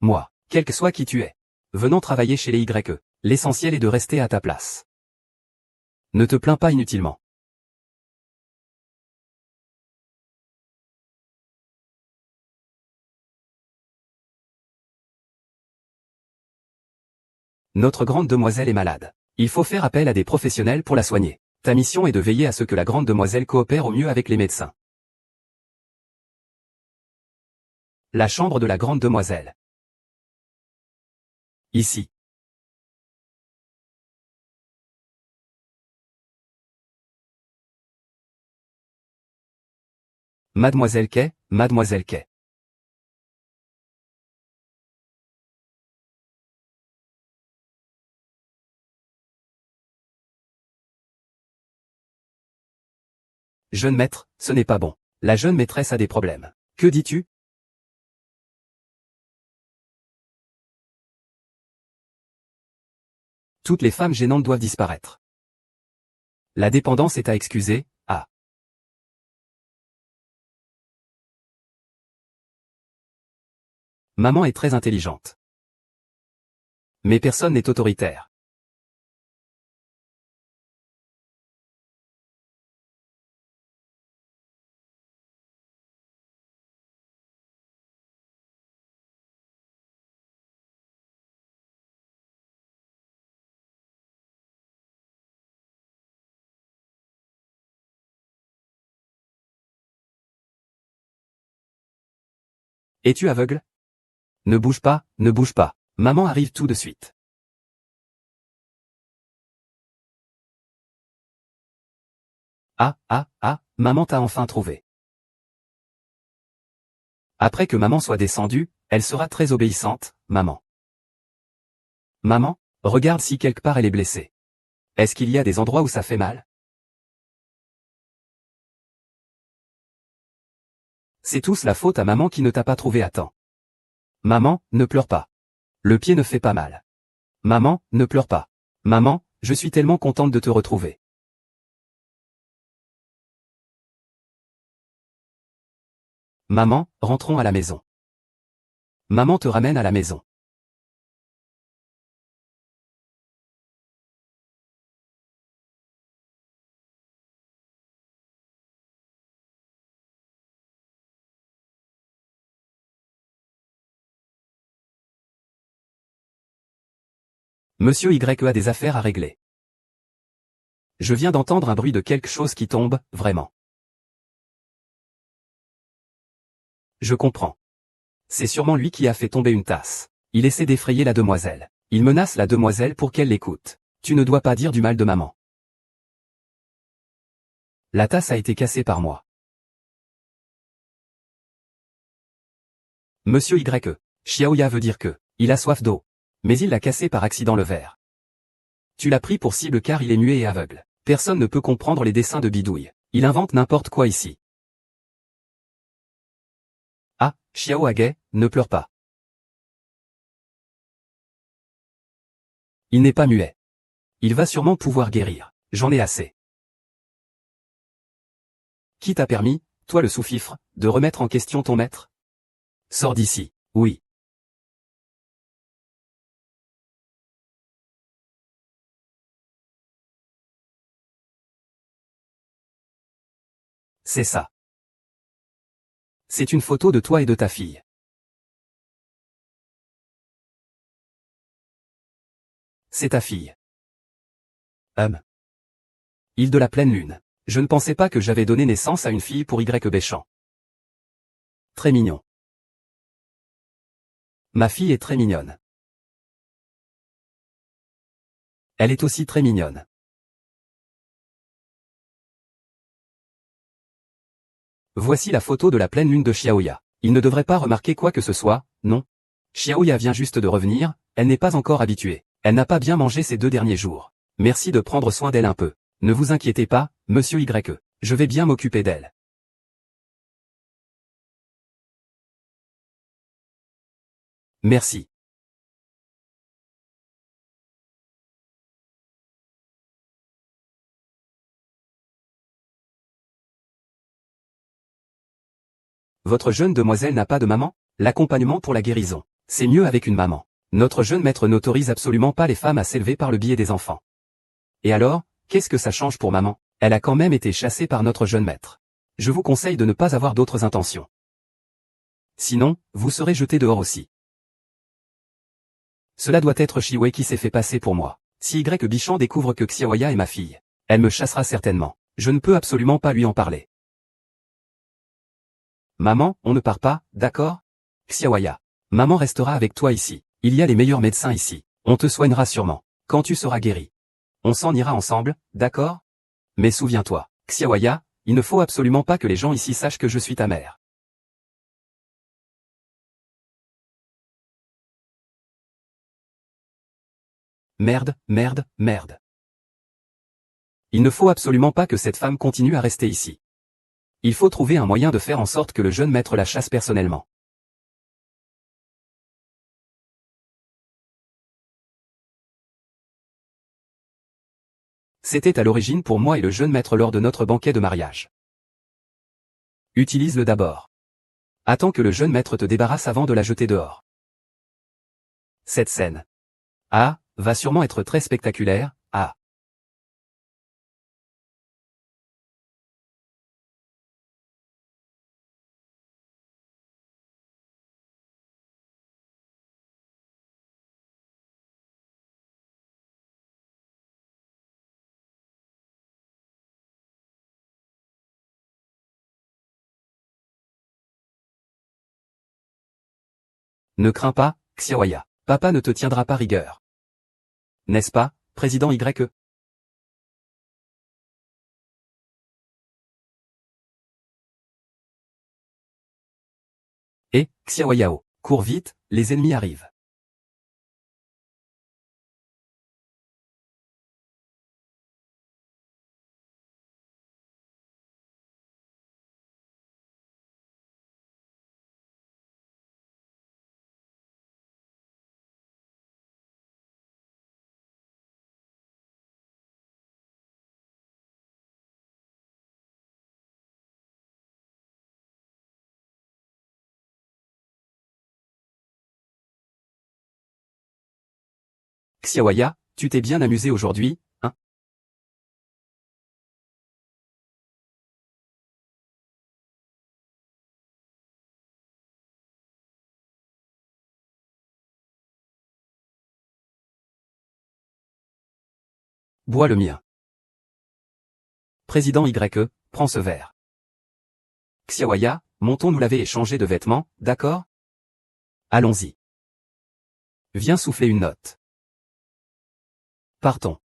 Moi, quel que soit qui tu es. Venons travailler chez les YE. L'essentiel est de rester à ta place. Ne te plains pas inutilement. Notre grande demoiselle est malade. Il faut faire appel à des professionnels pour la soigner. Ta mission est de veiller à ce que la grande demoiselle coopère au mieux avec les médecins. La chambre de la grande demoiselle. Ici. Mademoiselle Kay, Mademoiselle Kay. Jeune maître, ce n'est pas bon. La jeune maîtresse a des problèmes. Que dis-tu? Toutes les femmes gênantes doivent disparaître. La dépendance est à excuser, ah. Maman est très intelligente. Mais personne n'est autoritaire. Es-tu aveugle? Ne bouge pas, ne bouge pas. Maman arrive tout de suite. Ah, ah, ah, maman t'a enfin trouvé. Après que maman soit descendue, elle sera très obéissante, maman. Maman, regarde si quelque part elle est blessée. Est-ce qu'il y a des endroits où ça fait mal? C'est tous la faute à maman qui ne t'a pas trouvé à temps. Maman, ne pleure pas. Le pied ne fait pas mal. Maman, ne pleure pas. Maman, je suis tellement contente de te retrouver. Maman, rentrons à la maison. Maman te ramène à la maison. Monsieur Y a des affaires à régler. Je viens d'entendre un bruit de quelque chose qui tombe, vraiment. Je comprends. C'est sûrement lui qui a fait tomber une tasse. Il essaie d'effrayer la demoiselle. Il menace la demoiselle pour qu'elle l'écoute. Tu ne dois pas dire du mal de maman. La tasse a été cassée par moi. Monsieur Y. Xiaoya veut dire que, il a soif d'eau. Mais il l'a cassé par accident le verre. Tu l'as pris pour cible car il est muet et aveugle. Personne ne peut comprendre les dessins de bidouille. Il invente n'importe quoi ici. Ah, Xiao Agay, ne pleure pas. Il n'est pas muet. Il va sûrement pouvoir guérir. J'en ai assez. Qui t'a permis, toi le sous-fifre, de remettre en question ton maître? Sors d'ici. Oui. C'est ça. C'est une photo de toi et de ta fille. C'est ta fille. Île de la pleine lune. Je ne pensais pas que j'avais donné naissance à une fille pour Y Béchamp. Très mignon. Ma fille est très mignonne. Elle est aussi très mignonne. Voici la photo de la pleine lune de Xiaoya. Il ne devrait pas remarquer quoi que ce soit, non? Xiaoya vient juste de revenir, elle n'est pas encore habituée. Elle n'a pas bien mangé ces 2 derniers jours. Merci de prendre soin d'elle un peu. Ne vous inquiétez pas, monsieur Y. Je vais bien m'occuper d'elle. Merci. Votre jeune demoiselle n'a pas de maman? L'accompagnement pour la guérison. C'est mieux avec une maman. Notre jeune maître n'autorise absolument pas les femmes à s'élever par le biais des enfants. Et alors, qu'est-ce que ça change pour maman? Elle a quand même été chassée par notre jeune maître. Je vous conseille de ne pas avoir d'autres intentions. Sinon, vous serez jeté dehors aussi. Cela doit être Chiwei qui s'est fait passer pour moi. Si Y Bichon découvre que Xiaoya est ma fille, elle me chassera certainement. Je ne peux absolument pas lui en parler. Maman, on ne part pas, d'accord? Xiaoya. Maman restera avec toi ici. Il y a les meilleurs médecins ici. On te soignera sûrement. Quand tu seras guéri. On s'en ira ensemble, d'accord? Mais souviens-toi, Xiaoya, il ne faut absolument pas que les gens ici sachent que je suis ta mère. Merde, merde, merde. Il ne faut absolument pas que cette femme continue à rester ici. Il faut trouver un moyen de faire en sorte que le jeune maître la chasse personnellement. C'était à l'origine pour moi et le jeune maître lors de notre banquet de mariage. Utilise-le d'abord. Attends que le jeune maître te débarrasse avant de la jeter dehors. Cette scène. Ah, va sûrement être très spectaculaire, ah. Ne crains pas, Xiaoya. Papa ne te tiendra pas rigueur. N'est-ce pas, président Y? Et, Xiaoyao, cours vite, les ennemis arrivent. Xiaoya, tu t'es bien amusé aujourd'hui, hein? Bois le mien. Président Y, prends ce verre. Xiaoya, montons nous laver et changer de vêtements, d'accord? Allons-y. Viens souffler une note. Partons.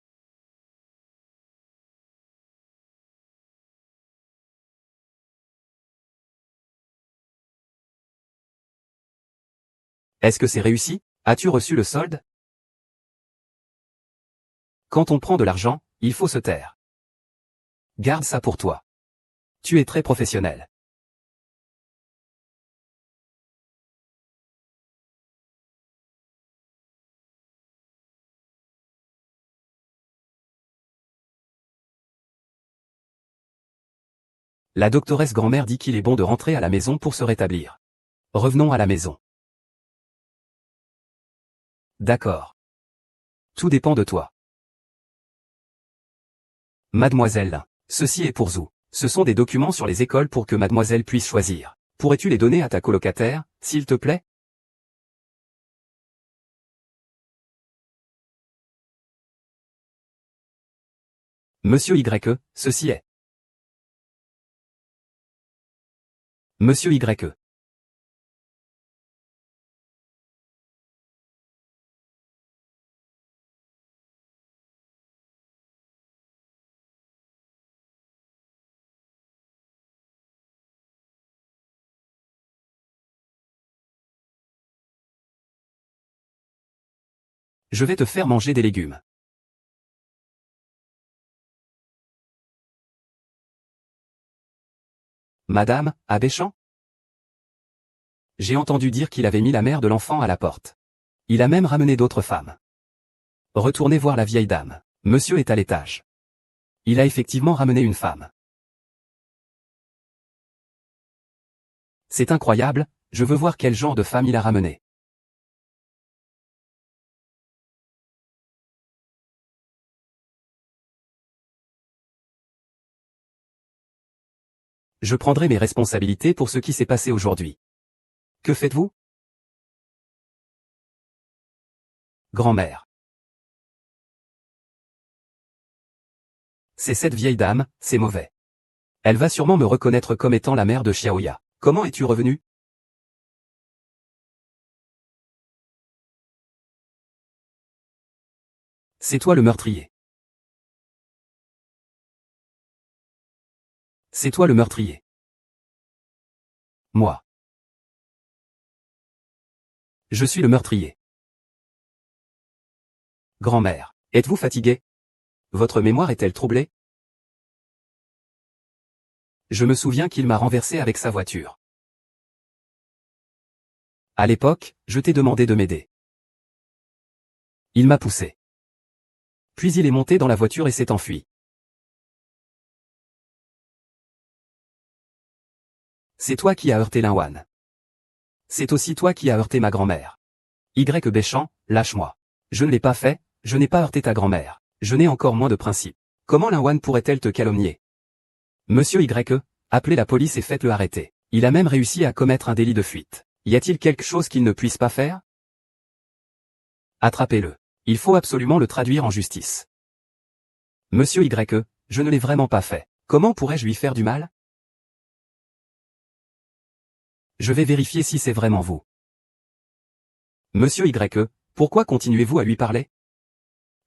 Est-ce que c'est réussi? As-tu reçu le solde? Quand on prend de l'argent, il faut se taire. Garde ça pour toi. Tu es très professionnel. La doctoresse grand-mère dit qu'il est bon de rentrer à la maison pour se rétablir. Revenons à la maison. D'accord. Tout dépend de toi. Mademoiselle, ceci est pour vous. Ce sont des documents sur les écoles pour que mademoiselle puisse choisir. Pourrais-tu les donner à ta colocataire, s'il te plaît? Monsieur Y, ceci est. Monsieur Y. Je vais te faire manger des légumes. Madame, Abéchamp? J'ai entendu dire qu'il avait mis la mère de l'enfant à la porte. Il a même ramené d'autres femmes. Retournez voir la vieille dame. Monsieur est à l'étage. Il a effectivement ramené une femme. C'est incroyable, je veux voir quel genre de femme il a ramené. Je prendrai mes responsabilités pour ce qui s'est passé aujourd'hui. Que faites-vous? Grand-mère. C'est cette vieille dame, c'est mauvais. Elle va sûrement me reconnaître comme étant la mère de Xiaoya. Comment es-tu revenu? C'est toi le meurtrier. C'est toi le meurtrier. Moi. Je suis le meurtrier. Grand-mère. Êtes-vous fatiguée? Votre mémoire est-elle troublée? Je me souviens qu'il m'a renversé avec sa voiture. À l'époque, je t'ai demandé de m'aider. Il m'a poussé. Puis il est monté dans la voiture et s'est enfui. C'est toi qui as heurté Linwan. C'est aussi toi qui as heurté ma grand-mère. Y. Béchamp, lâche-moi. Je ne l'ai pas fait, je n'ai pas heurté ta grand-mère. Je n'ai encore moins de principe. Comment Linwan pourrait-elle te calomnier? Monsieur Y. Appelez la police et faites-le arrêter. Il a même réussi à commettre un délit de fuite. Y a-t-il quelque chose qu'il ne puisse pas faire? Attrapez-le. Il faut absolument le traduire en justice. Monsieur Y. Je ne l'ai vraiment pas fait. Comment pourrais-je lui faire du mal? Je vais vérifier si c'est vraiment vous. Monsieur Y. Pourquoi continuez-vous à lui parler?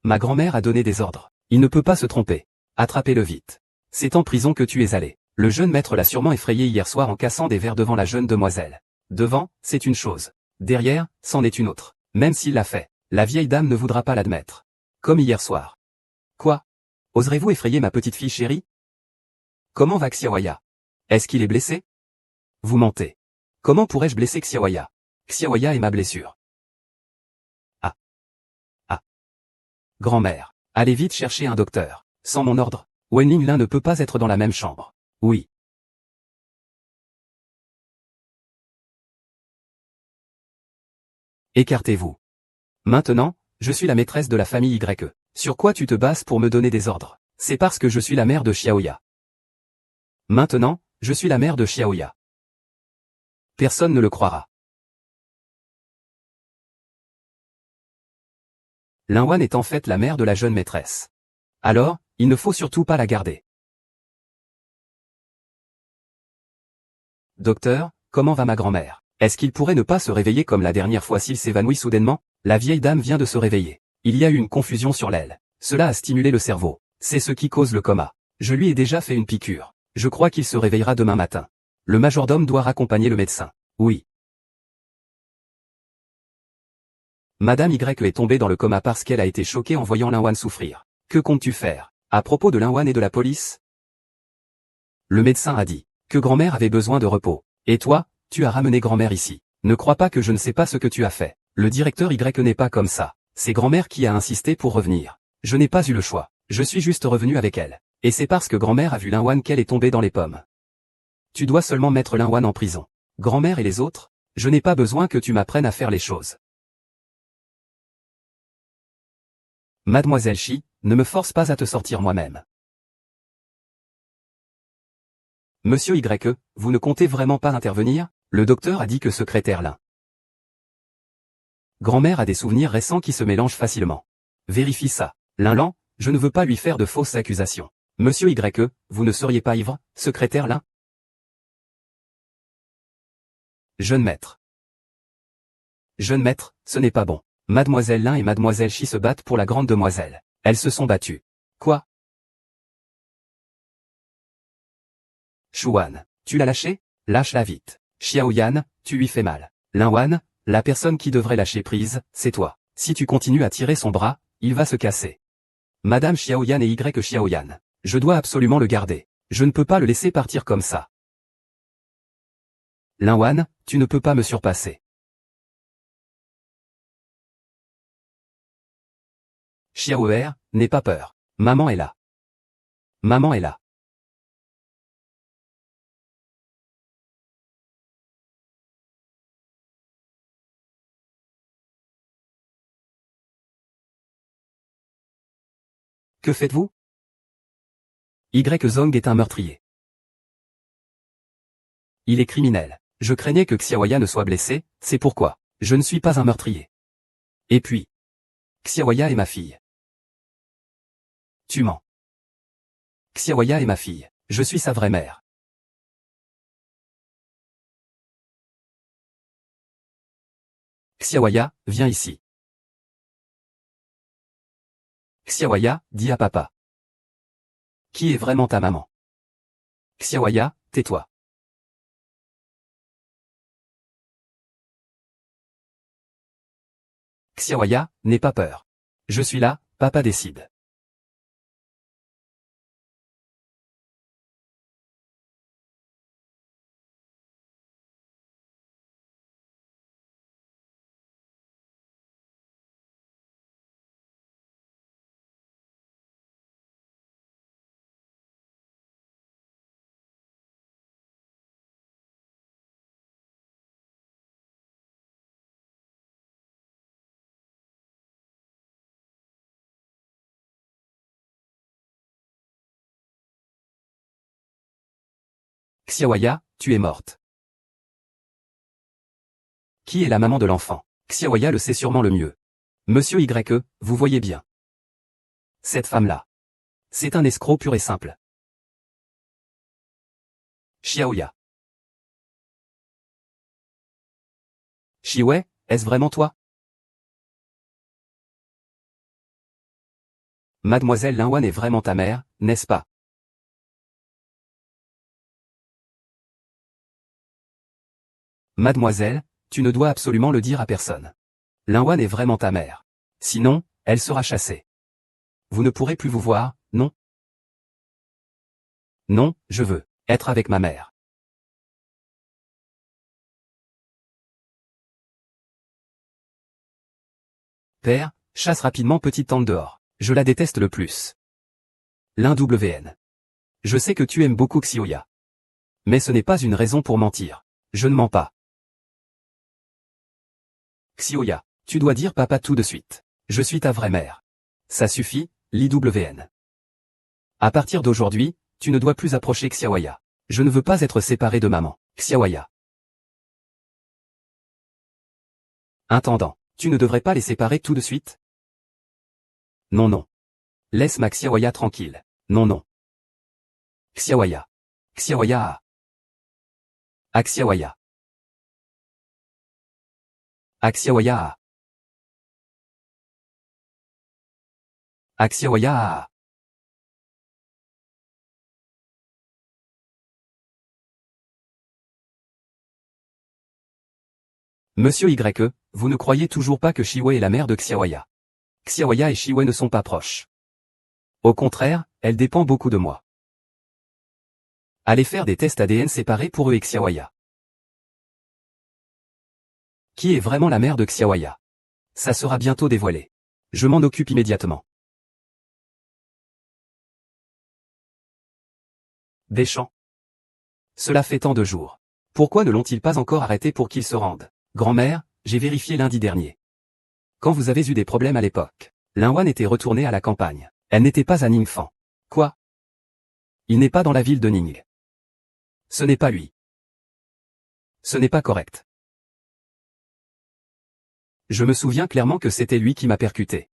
Ma grand-mère a donné des ordres. Il ne peut pas se tromper. Attrapez-le vite. C'est en prison que tu es allé. Le jeune maître l'a sûrement effrayé hier soir en cassant des verres devant la jeune demoiselle. Devant, c'est une chose. Derrière, c'en est une autre. Même s'il l'a fait, la vieille dame ne voudra pas l'admettre. Comme hier soir. Quoi? Oserez-vous effrayer ma petite fille chérie? Comment va Xiaoya? Est-ce qu'il est blessé? Vous mentez. Comment pourrais-je blesser Xiaoya? Xiaoya est ma blessure. Ah. Ah. Grand-mère. Allez vite chercher un docteur. Sans mon ordre, Wenling Lin ne peut pas être dans la même chambre. Oui. Écartez-vous. Maintenant, je suis la maîtresse de la famille Y. Sur quoi tu te bases pour me donner des ordres? C'est parce que je suis la mère de Xiaoya. Maintenant, je suis la mère de Xiaoya. Personne ne le croira. Linwan est en fait la mère de la jeune maîtresse. Alors, il ne faut surtout pas la garder. Docteur, comment va ma grand-mère? Est-ce qu'il pourrait ne pas se réveiller comme la dernière fois s'il s'évanouit soudainement? La vieille dame vient de se réveiller. Il y a eu une confusion sur l'aile. Cela a stimulé le cerveau. C'est ce qui cause le coma. Je lui ai déjà fait une piqûre. Je crois qu'il se réveillera demain matin. Le majordome doit raccompagner le médecin. Oui. Madame Y est tombée dans le coma parce qu'elle a été choquée en voyant Linwan souffrir. Que comptes-tu faire? À propos de Linwan et de la police? Le médecin a dit que grand-mère avait besoin de repos. Et toi, tu as ramené grand-mère ici. Ne crois pas que je ne sais pas ce que tu as fait. Le directeur Y n'est pas comme ça. C'est grand-mère qui a insisté pour revenir. Je n'ai pas eu le choix. Je suis juste revenu avec elle. Et c'est parce que grand-mère a vu Linwan qu'elle est tombée dans les pommes. Tu dois seulement mettre Linwan en prison. Grand-mère et les autres? Je n'ai pas besoin que tu m'apprennes à faire les choses. Mademoiselle Shi, ne me force pas à te sortir moi-même. Monsieur Y, vous ne comptez vraiment pas intervenir? Le docteur a dit que secrétaire Lin. Grand-mère a des souvenirs récents qui se mélangent facilement. Vérifie ça. Lin, je ne veux pas lui faire de fausses accusations. Monsieur Y, vous ne seriez pas ivre, secrétaire Lin? Jeune maître. Jeune maître, ce n'est pas bon. Mademoiselle Lin et Mademoiselle Shi se battent pour la grande demoiselle. Elles se sont battues. Quoi? Shuan, tu l'as lâché? Lâche-la vite. Xiaoyan, tu lui fais mal. Linwan, la personne qui devrait lâcher prise, c'est toi. Si tu continues à tirer son bras, il va se casser. Madame Xiaoyan et Y Xiaoyan. Je dois absolument le garder. Je ne peux pas le laisser partir comme ça. Linwan, tu ne peux pas me surpasser. Xiaoer, n'aie pas peur. Maman est là. Maman est là. Que faites-vous? Y Zong est un meurtrier. Il est criminel. Je craignais que Xiaoya ne soit blessé, c'est pourquoi. Je ne suis pas un meurtrier. Et puis, Xiaoya est ma fille. Tu mens. Xiaoya est ma fille. Je suis sa vraie mère. Xiaoya, viens ici. Xiaoya, dis à papa. Qui est vraiment ta maman? Xiaoya, tais-toi. Xiaoya, n'aie pas peur. Je suis là, papa décide. Xiaoya, tu es morte. Qui est la maman de l'enfant? Xiaoya le sait sûrement le mieux. Monsieur Y, vous voyez bien. Cette femme-là. C'est un escroc pur et simple. Xiaoya. Shiwei, est-ce vraiment toi? Mademoiselle Linwan est vraiment ta mère, n'est-ce pas? Mademoiselle, tu ne dois absolument le dire à personne. Linwan est vraiment ta mère. Sinon, elle sera chassée. Vous ne pourrez plus vous voir, non? Non, je veux être avec ma mère. Père, chasse rapidement petite tante dehors. Je la déteste le plus. Lin WN. Je sais que tu aimes beaucoup Xioya. Mais ce n'est pas une raison pour mentir. Je ne mens pas. Xioya, tu dois dire papa tout de suite. Je suis ta vraie mère. Ça suffit, l'IWN. À partir d'aujourd'hui, tu ne dois plus approcher Xiaoya. Je ne veux pas être séparé de maman. Xiaoya. Intendant, tu ne devrais pas les séparer tout de suite? Non non. Laisse ma Xiaoya tranquille. Non non. Xiaoya. Xiaoya a. A Xiaoya. A Xiaoya a. A Xiaoya a. Monsieur Y, vous ne croyez toujours pas que Shiwei est la mère de Xiaoya. Xiaoya et Shiwei ne sont pas proches. Au contraire, elle dépend beaucoup de moi. Allez faire des tests ADN séparés pour eux et Xiaoya. Qui est vraiment la mère de Xiaoya? Ça sera bientôt dévoilé. Je m'en occupe immédiatement. Deschamps. Cela fait tant de jours. Pourquoi ne l'ont-ils pas encore arrêté pour qu'ils se rendent? Grand-mère, j'ai vérifié lundi dernier. Quand vous avez eu des problèmes à l'époque, Linwan était retournée à la campagne. Elle n'était pas à Ningfang. Quoi? Il n'est pas dans la ville de Ning. Ce n'est pas lui. Ce n'est pas correct. Je me souviens clairement que c'était lui qui m'a percuté.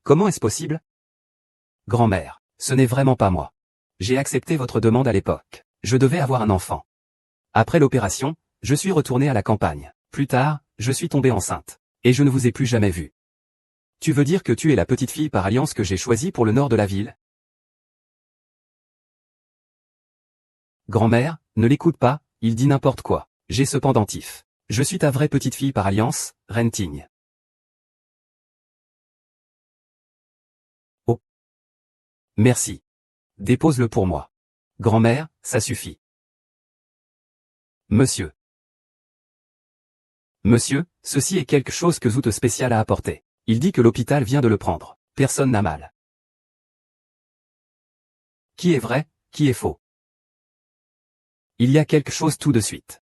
Comment est-ce possible? Grand-mère, ce n'est vraiment pas moi. J'ai accepté votre demande à l'époque. Je devais avoir un enfant. Après l'opération, je suis retourné à la campagne. Plus tard, je suis tombée enceinte. Et je ne vous ai plus jamais vu. Tu veux dire que tu es la petite fille par alliance que j'ai choisie pour le nord de la ville? Grand-mère, ne l'écoute pas, il dit n'importe quoi. J'ai ce pendentif. Je suis ta vraie petite fille par alliance, Renting. Oh. Merci. Dépose-le pour moi. Grand-mère, ça suffit. Monsieur. Monsieur, ceci est quelque chose que Zout spécial a apporté. Il dit que l'hôpital vient de le prendre. Personne n'a mal. Qui est vrai, qui est faux? Il y a quelque chose tout de suite.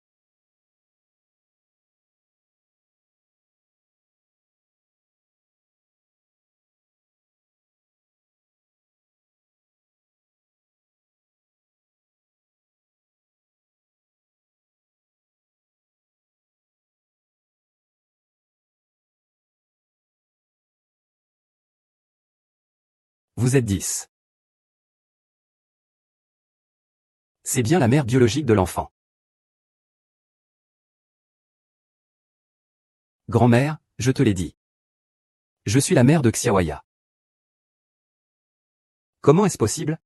Vous êtes 10. C'est bien la mère biologique de l'enfant. Grand-mère, je te l'ai dit. Je suis la mère de Xiaoya. Comment est-ce possible?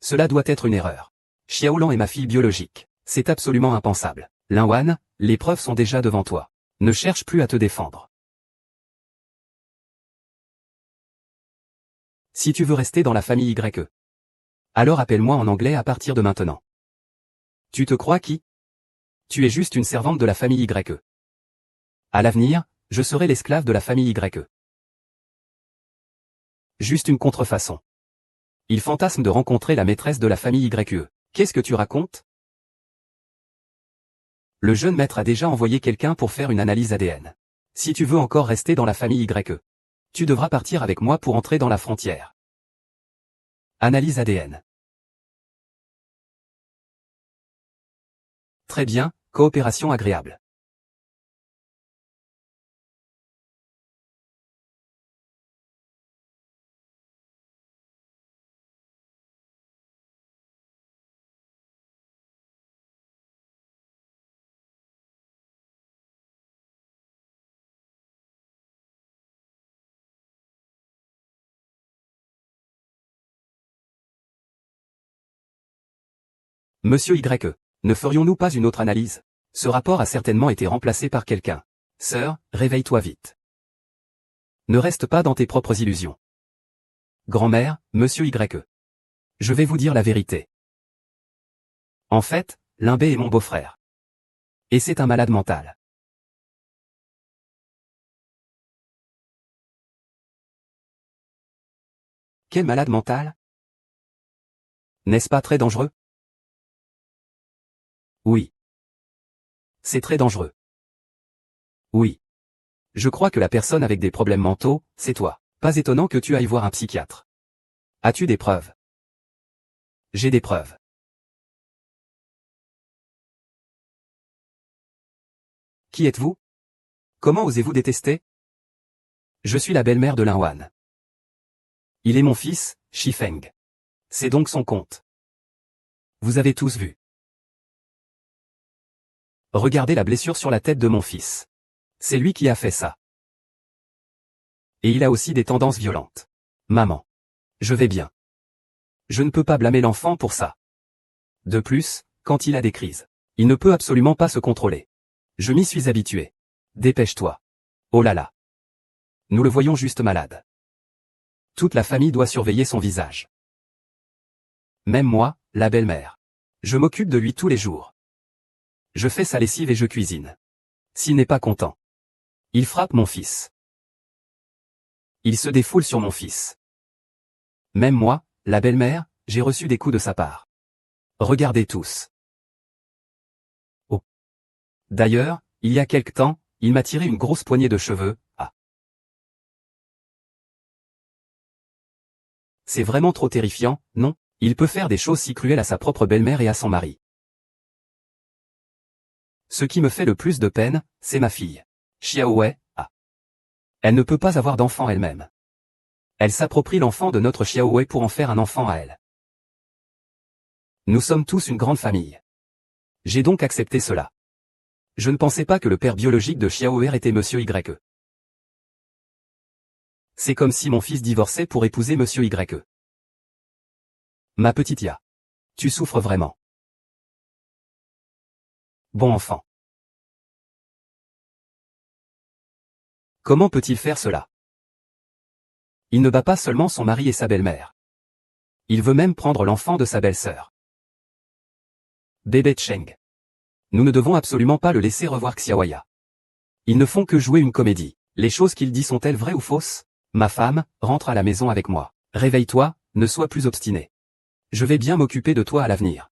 Cela doit être une erreur. Xiaolan est ma fille biologique. C'est absolument impensable. Linwan, les preuves sont déjà devant toi. Ne cherche plus à te défendre. Si tu veux rester dans la famille YE, alors appelle-moi en anglais à partir de maintenant. Tu te crois qui? Tu es juste une servante de la famille YE. À l'avenir, je serai l'esclave de la famille YE. Juste une contrefaçon. Il fantasme de rencontrer la maîtresse de la famille YE. Qu'est-ce que tu racontes? Le jeune maître a déjà envoyé quelqu'un pour faire une analyse ADN. Si tu veux encore rester dans la famille YE, tu devras partir avec moi pour entrer dans la frontière. Analyse ADN. Très bien, coopération agréable. Monsieur YE, ne ferions-nous pas une autre analyse? Ce rapport a certainement été remplacé par quelqu'un. Sœur, réveille-toi vite. Ne reste pas dans tes propres illusions. Grand-mère, monsieur YE. Je vais vous dire la vérité. En fait, Limbé est mon beau-frère. Et c'est un malade mental. Quel malade mental? N'est-ce pas très dangereux? Oui. C'est très dangereux. Oui. Je crois que la personne avec des problèmes mentaux, c'est toi. Pas étonnant que tu ailles voir un psychiatre. As-tu des preuves? J'ai des preuves. Qui êtes-vous? Comment osez-vous détester? Je suis la belle-mère de Linwan. Il est mon fils, Shifeng. C'est donc son compte. Vous avez tous vu. Regardez la blessure sur la tête de mon fils. C'est lui qui a fait ça. Et il a aussi des tendances violentes. Maman. Je vais bien. Je ne peux pas blâmer l'enfant pour ça. De plus, quand il a des crises, il ne peut absolument pas se contrôler. Je m'y suis habitué. Dépêche-toi. Oh là là. Nous le voyons juste malade. Toute la famille doit surveiller son visage. Même moi, la belle-mère. Je m'occupe de lui tous les jours. Je fais sa lessive et je cuisine. S'il n'est pas content, il frappe mon fils. Il se défoule sur mon fils. Même moi, la belle-mère, j'ai reçu des coups de sa part. Regardez tous. Oh. D'ailleurs, il y a quelque temps, il m'a tiré une grosse poignée de cheveux. Ah. C'est vraiment trop terrifiant, non? Il peut faire des choses si cruelles à sa propre belle-mère et à son mari. Ce qui me fait le plus de peine, c'est ma fille. Xiaowei, ah. Elle ne peut pas avoir d'enfant elle-même. Elle s'approprie l'enfant de notre Xiaowei pour en faire un enfant à elle. Nous sommes tous une grande famille. J'ai donc accepté cela. Je ne pensais pas que le père biologique de Xiaowei était Monsieur YE. C'est comme si mon fils divorçait pour épouser Monsieur YE. Ma petite Ya. Tu souffres vraiment. Bon enfant. Comment peut-il faire cela? Il ne bat pas seulement son mari et sa belle-mère. Il veut même prendre l'enfant de sa belle-sœur. Bébé Cheng. Nous ne devons absolument pas le laisser revoir Xiaoya. Ils ne font que jouer une comédie. Les choses qu'il dit sont-elles vraies ou fausses? Ma femme, rentre à la maison avec moi. Réveille-toi, ne sois plus obstiné. Je vais bien m'occuper de toi à l'avenir.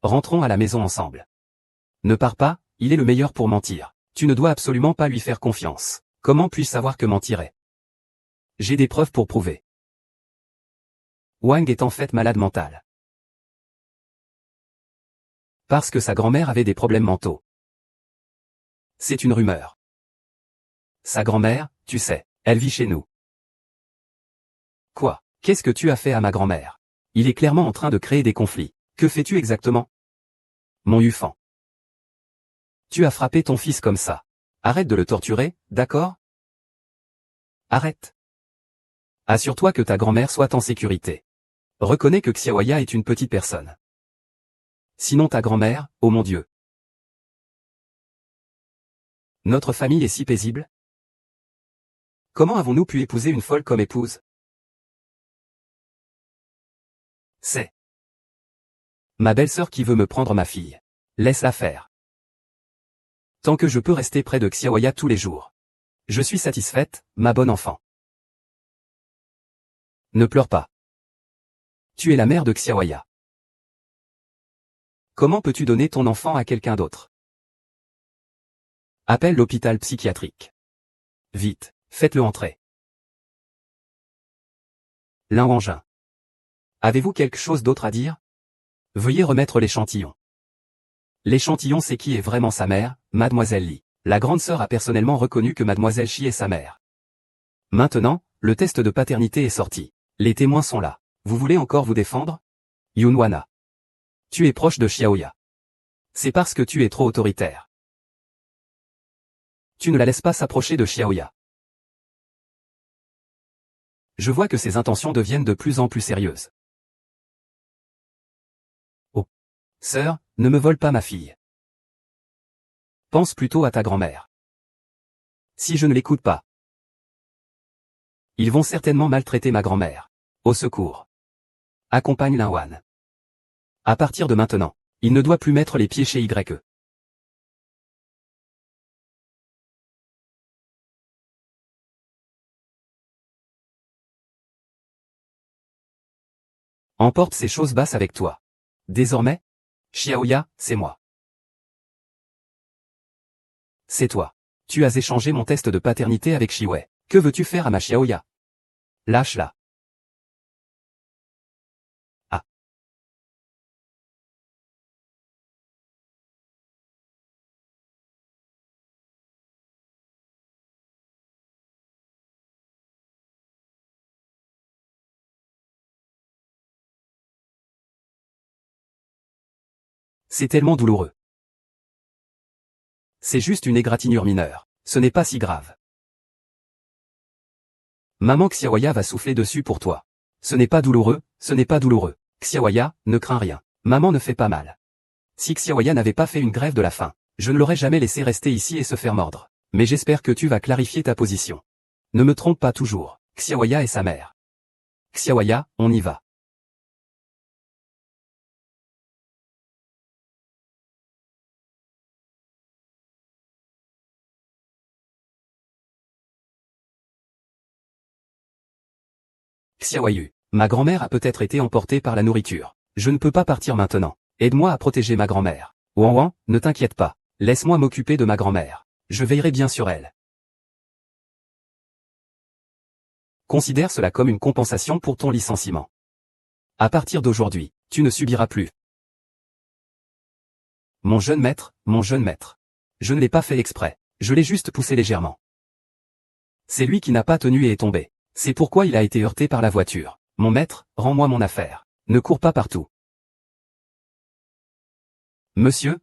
Rentrons à la maison ensemble. Ne pars pas, il est le meilleur pour mentir. Tu ne dois absolument pas lui faire confiance. Comment puis-je savoir que mentirait? J'ai des preuves pour prouver. Wang est en fait malade mental. Parce que sa grand-mère avait des problèmes mentaux. C'est une rumeur. Sa grand-mère, tu sais, elle vit chez nous. Quoi? Qu'est-ce que tu as fait à ma grand-mère? Il est clairement en train de créer des conflits. Que fais-tu exactement? Mon Yufan. Tu as frappé ton fils comme ça. Arrête de le torturer, d'accord? Arrête. Assure-toi que ta grand-mère soit en sécurité. Reconnais que Xiaoya est une petite personne. Sinon ta grand-mère, oh mon Dieu. Notre famille est si paisible. Comment avons-nous pu épouser une folle comme épouse? C'est ma belle-sœur qui veut me prendre ma fille. Laisse-la faire. Tant que je peux rester près de Xiaoya tous les jours. Je suis satisfaite, ma bonne enfant. Ne pleure pas. Tu es la mère de Xiaoya. Comment peux-tu donner ton enfant à quelqu'un d'autre? Appelle l'hôpital psychiatrique. Vite, faites-le entrer. L'engin. Avez-vous quelque chose d'autre à dire? Veuillez remettre l'échantillon. L'échantillon c'est qui est vraiment sa mère, mademoiselle Li. La grande sœur a personnellement reconnu que mademoiselle Shi est sa mère. Maintenant, le test de paternité est sorti. Les témoins sont là. Vous voulez encore vous défendre? Yunwana. Tu es proche de Xiaoya. C'est parce que tu es trop autoritaire. Tu ne la laisses pas s'approcher de Xiaoya. Je vois que ses intentions deviennent de plus en plus sérieuses. Oh. Sœur, ne me vole pas ma fille. Pense plutôt à ta grand-mère. Si je ne l'écoute pas, ils vont certainement maltraiter ma grand-mère. Au secours. Accompagne Linwan. À partir de maintenant, il ne doit plus mettre les pieds chez YE. Emporte ces choses basses avec toi. Désormais, Xiaoya, c'est moi. C'est toi. Tu as échangé mon test de paternité avec Shiwei. Que veux-tu faire à ma Xiaoya? Lâche-la. Ah. C'est tellement douloureux. C'est juste une égratignure mineure. Ce n'est pas si grave. Maman Xiaoya va souffler dessus pour toi. Ce n'est pas douloureux, ce n'est pas douloureux. Xiaoya, ne crains rien. Maman ne fait pas mal. Si Xiaoya n'avait pas fait une grève de la faim, je ne l'aurais jamais laissé rester ici et se faire mordre. Mais j'espère que tu vas clarifier ta position. Ne me trompe pas toujours. Xiaoya est sa mère. Xiaoya, on y va. Xiaoyu, ma grand-mère a peut-être été emportée par la nourriture. Je ne peux pas partir maintenant. Aide-moi à protéger ma grand-mère. Wan Wan, ne t'inquiète pas. Laisse-moi m'occuper de ma grand-mère. Je veillerai bien sur elle. Considère cela comme une compensation pour ton licenciement. À partir d'aujourd'hui, tu ne subiras plus. Mon jeune maître, mon jeune maître. Je ne l'ai pas fait exprès. Je l'ai juste poussé légèrement. C'est lui qui n'a pas tenu et est tombé. C'est pourquoi il a été heurté par la voiture. Mon maître, rends-moi mon affaire. Ne cours pas partout. Monsieur,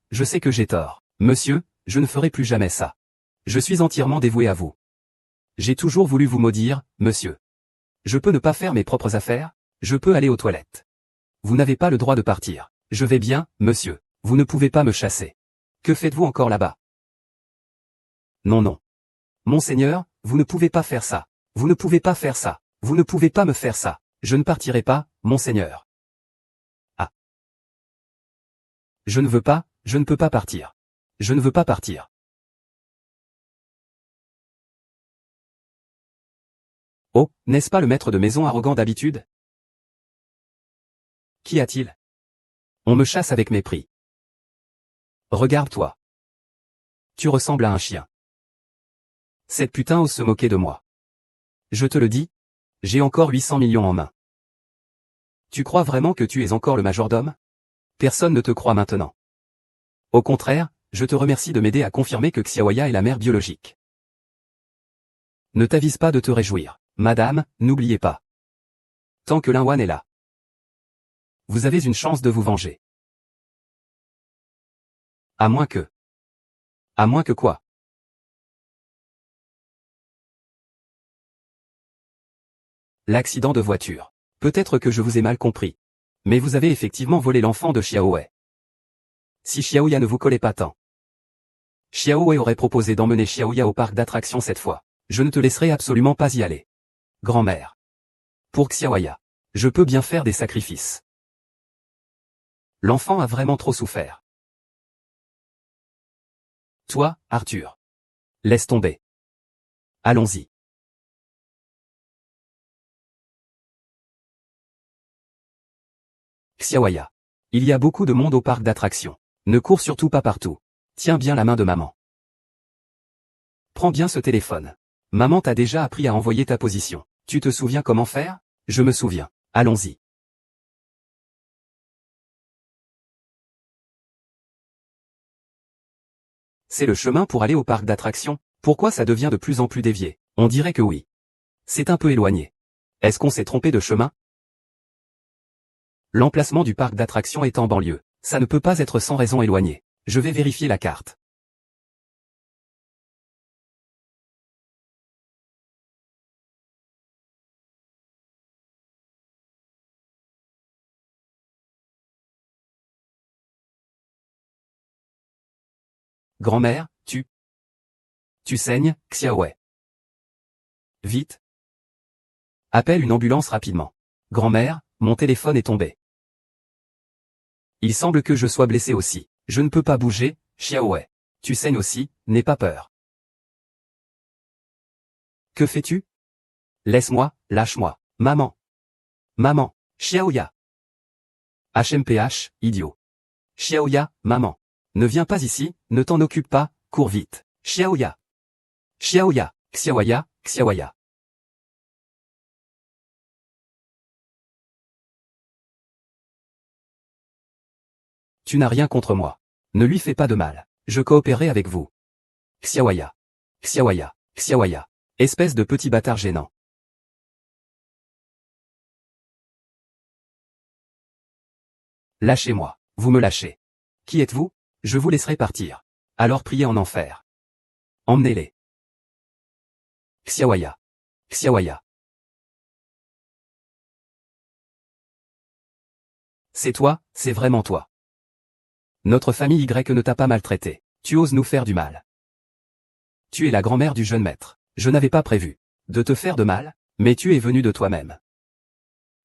je sais que j'ai tort. Monsieur, je ne ferai plus jamais ça. Je suis entièrement dévoué à vous. J'ai toujours voulu vous maudire, monsieur. Je peux ne pas faire mes propres affaires? Je peux aller aux toilettes. Vous n'avez pas le droit de partir. Je vais bien, monsieur. Vous ne pouvez pas me chasser. Que faites-vous encore là-bas? Non, non. Monseigneur, vous ne pouvez pas faire ça. Vous ne pouvez pas faire ça. Vous ne pouvez pas me faire ça. Je ne partirai pas, monseigneur. Ah. Je ne veux pas, je ne peux pas partir. Je ne veux pas partir. Oh, n'est-ce pas le maître de maison arrogant d'habitude? Qu'y a-t-il? On me chasse avec mépris. Regarde-toi. Tu ressembles à un chien. Cette putain ose se moquer de moi. Je te le dis, j'ai encore 800 millions en main. Tu crois vraiment que tu es encore le majordome? Personne ne te croit maintenant. Au contraire, je te remercie de m'aider à confirmer que Xiaoya est la mère biologique. Ne t'avise pas de te réjouir. Madame, n'oubliez pas. Tant que Linwan est là, vous avez une chance de vous venger. À moins que... À moins que quoi? L'accident de voiture. Peut-être que je vous ai mal compris. Mais vous avez effectivement volé l'enfant de Xiaowei. Si Xiaoya ne vous collait pas tant. Xiaowei aurait proposé d'emmener Xiaoya au parc d'attractions cette fois. Je ne te laisserai absolument pas y aller. Grand-mère. Pour Xiaoya. Je peux bien faire des sacrifices. L'enfant a vraiment trop souffert. Toi, Arthur. Laisse tomber. Allons-y. Xiaoya. Il y a beaucoup de monde au parc d'attractions. Ne cours surtout pas partout. Tiens bien la main de maman. Prends bien ce téléphone. Maman t'a déjà appris à envoyer ta position. Tu te souviens comment faire? Je me souviens. Allons-y. C'est le chemin pour aller au parc d'attractions? Pourquoi ça devient de plus en plus dévié? On dirait que oui. C'est un peu éloigné. Est-ce qu'on s'est trompé de chemin? L'emplacement du parc d'attractions est en banlieue. Ça ne peut pas être sans raison éloigné. Je vais vérifier la carte. Grand-mère, tu saignes, Xiaowei. Vite. Appelle une ambulance rapidement. Grand-mère, mon téléphone est tombé. Il semble que je sois blessé aussi. Je ne peux pas bouger, Xiaowei. Tu saignes aussi, n'aie pas peur. Que fais-tu? Laisse-moi, lâche-moi. Maman. Maman. Xiaoya. HMPH, idiot. Xiaoya, maman. Ne viens pas ici, ne t'en occupe pas, cours vite. Xiaoya. Xiaoya, Xiaoya, Xiaoya. Tu n'as rien contre moi. Ne lui fais pas de mal. Je coopérerai avec vous. Xiaoya. Xiaoya, Xiaoya. Espèce de petit bâtard gênant. Lâchez-moi. Vous me lâchez. Qui êtes-vous? Je vous laisserai partir. Alors priez en enfer. Emmenez-les. Xiaoya. Xiaoya. C'est toi, c'est vraiment toi. Notre famille Y ne t'a pas maltraité. Tu oses nous faire du mal. Tu es la grand-mère du jeune maître. Je n'avais pas prévu de te faire de mal, mais tu es venu de toi-même.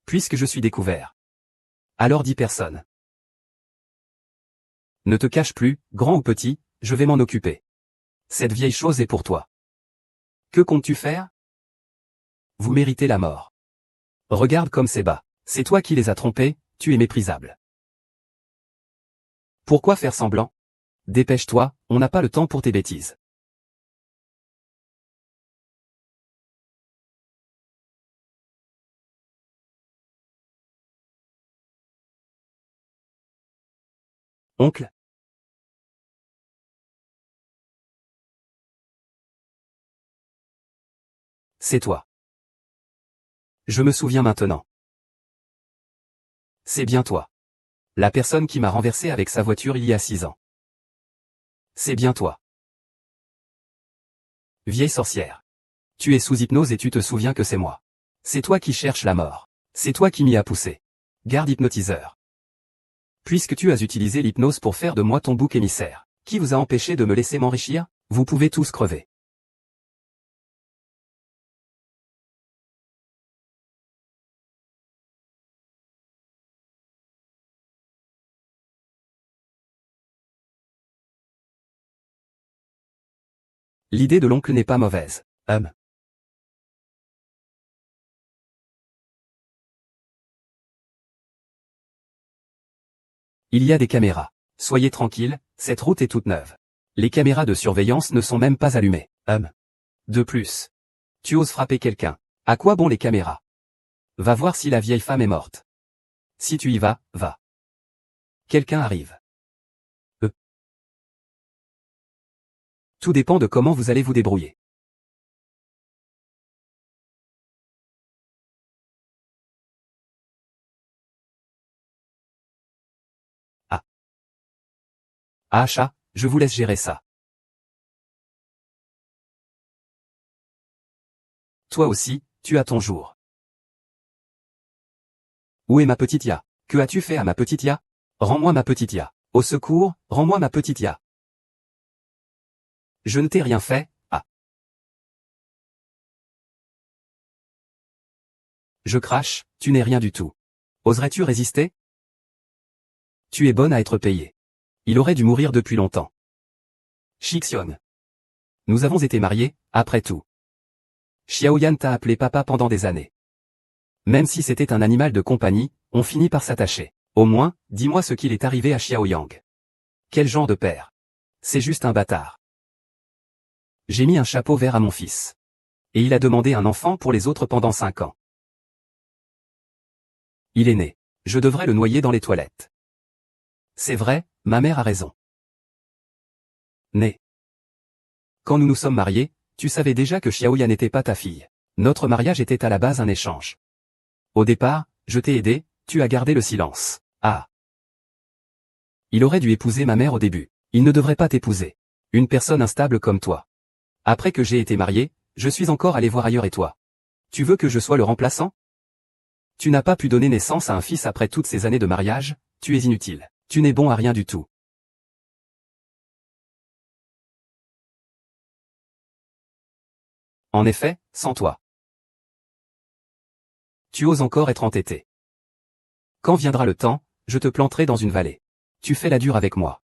Puisque je suis découvert. Alors dis personne. Ne te cache plus, grand ou petit, je vais m'en occuper. Cette vieille chose est pour toi. Que comptes-tu faire? Vous méritez la mort. Regarde comme c'est bas. C'est toi qui les as trompés, tu es méprisable. Pourquoi faire semblant? Dépêche-toi, on n'a pas le temps pour tes bêtises. Oncle? C'est toi. Je me souviens maintenant. C'est bien toi. La personne qui m'a renversé avec sa voiture il y a 6 ans. C'est bien toi. Vieille sorcière. Tu es sous hypnose et tu te souviens que c'est moi. C'est toi qui cherches la mort. C'est toi qui m'y as poussé. Garde hypnotiseur. Puisque tu as utilisé l'hypnose pour faire de moi ton bouc émissaire, qui vous a empêché de me laisser m'enrichir? Vous pouvez tous crever. L'idée de l'oncle n'est pas mauvaise. Il y a des caméras. Soyez tranquille, cette route est toute neuve. Les caméras de surveillance ne sont même pas allumées. De plus. Tu oses frapper quelqu'un. À quoi bon les caméras? Va voir si la vieille femme est morte. Si tu y vas, va. Quelqu'un arrive. Tout dépend de comment vous allez vous débrouiller. Ah chat, je vous laisse gérer ça. Toi aussi, tu as ton jour. Où est ma petite Ya? Que as-tu fait à ma petite Ya? Rends-moi ma petite Ya. Au secours, rends-moi ma petite Ya. Je ne t'ai rien fait, ah. Je crache, tu n'es rien du tout. Oserais-tu résister? Tu es bonne à être payée. Il aurait dû mourir depuis longtemps. Shixion. Nous avons été mariés, après tout. Xiaoyan t'a appelé papa pendant des années. Même si c'était un animal de compagnie, on finit par s'attacher. Au moins, dis-moi ce qu'il est arrivé à Xiaoyang. Quel genre de père? C'est juste un bâtard. J'ai mis un chapeau vert à mon fils. Et il a demandé un enfant pour les autres pendant 5 ans. Il est né. Je devrais le noyer dans les toilettes. C'est vrai, ma mère a raison. Né. Quand nous nous sommes mariés, tu savais déjà que Xiaoya n'était pas ta fille. Notre mariage était à la base un échange. Au départ, je t'ai aidé, tu as gardé le silence. Ah. Il aurait dû épouser ma mère au début. Il ne devrait pas t'épouser. Une personne instable comme toi. Après que j'ai été marié, je suis encore allé voir ailleurs et toi. Tu veux que je sois le remplaçant? Tu n'as pas pu donner naissance à un fils après toutes ces années de mariage, tu es inutile. Tu n'es bon à rien du tout. En effet, sans toi. Tu oses encore être entêté. Quand viendra le temps, je te planterai dans une vallée. Tu fais la dure avec moi.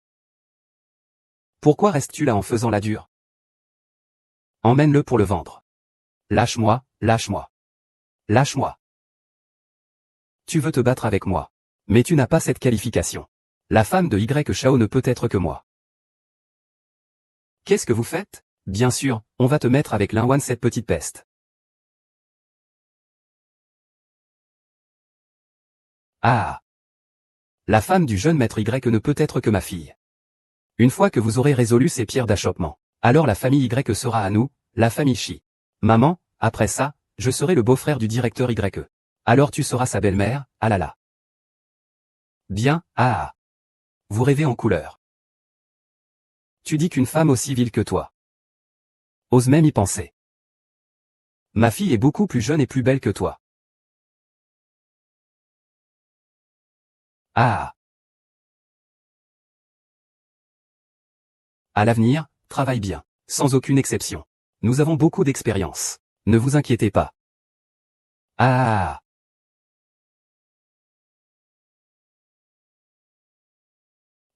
Pourquoi restes-tu là en faisant la dure? Emmène-le pour le vendre. Lâche-moi, lâche-moi. Lâche-moi. Tu veux te battre avec moi. Mais tu n'as pas cette qualification. La femme de Y Shao ne peut être que moi. Qu'est-ce que vous faites? Bien sûr, on va te mettre avec Linwan cette petite peste. Ah. La femme du jeune maître Y ne peut être que ma fille. Une fois que vous aurez résolu ces pierres d'achoppement, alors la famille Y sera à nous, la famille Chi. Maman, après ça, je serai le beau-frère du directeur Y. Alors tu seras sa belle-mère, ah là là. Bien, ah ah. Vous rêvez en couleur. Tu dis qu'une femme aussi vile que toi. Ose même y penser. Ma fille est beaucoup plus jeune et plus belle que toi. Ah ah. À l'avenir, travaille bien, sans aucune exception. Nous avons beaucoup d'expérience. Ne vous inquiétez pas. Ah ah.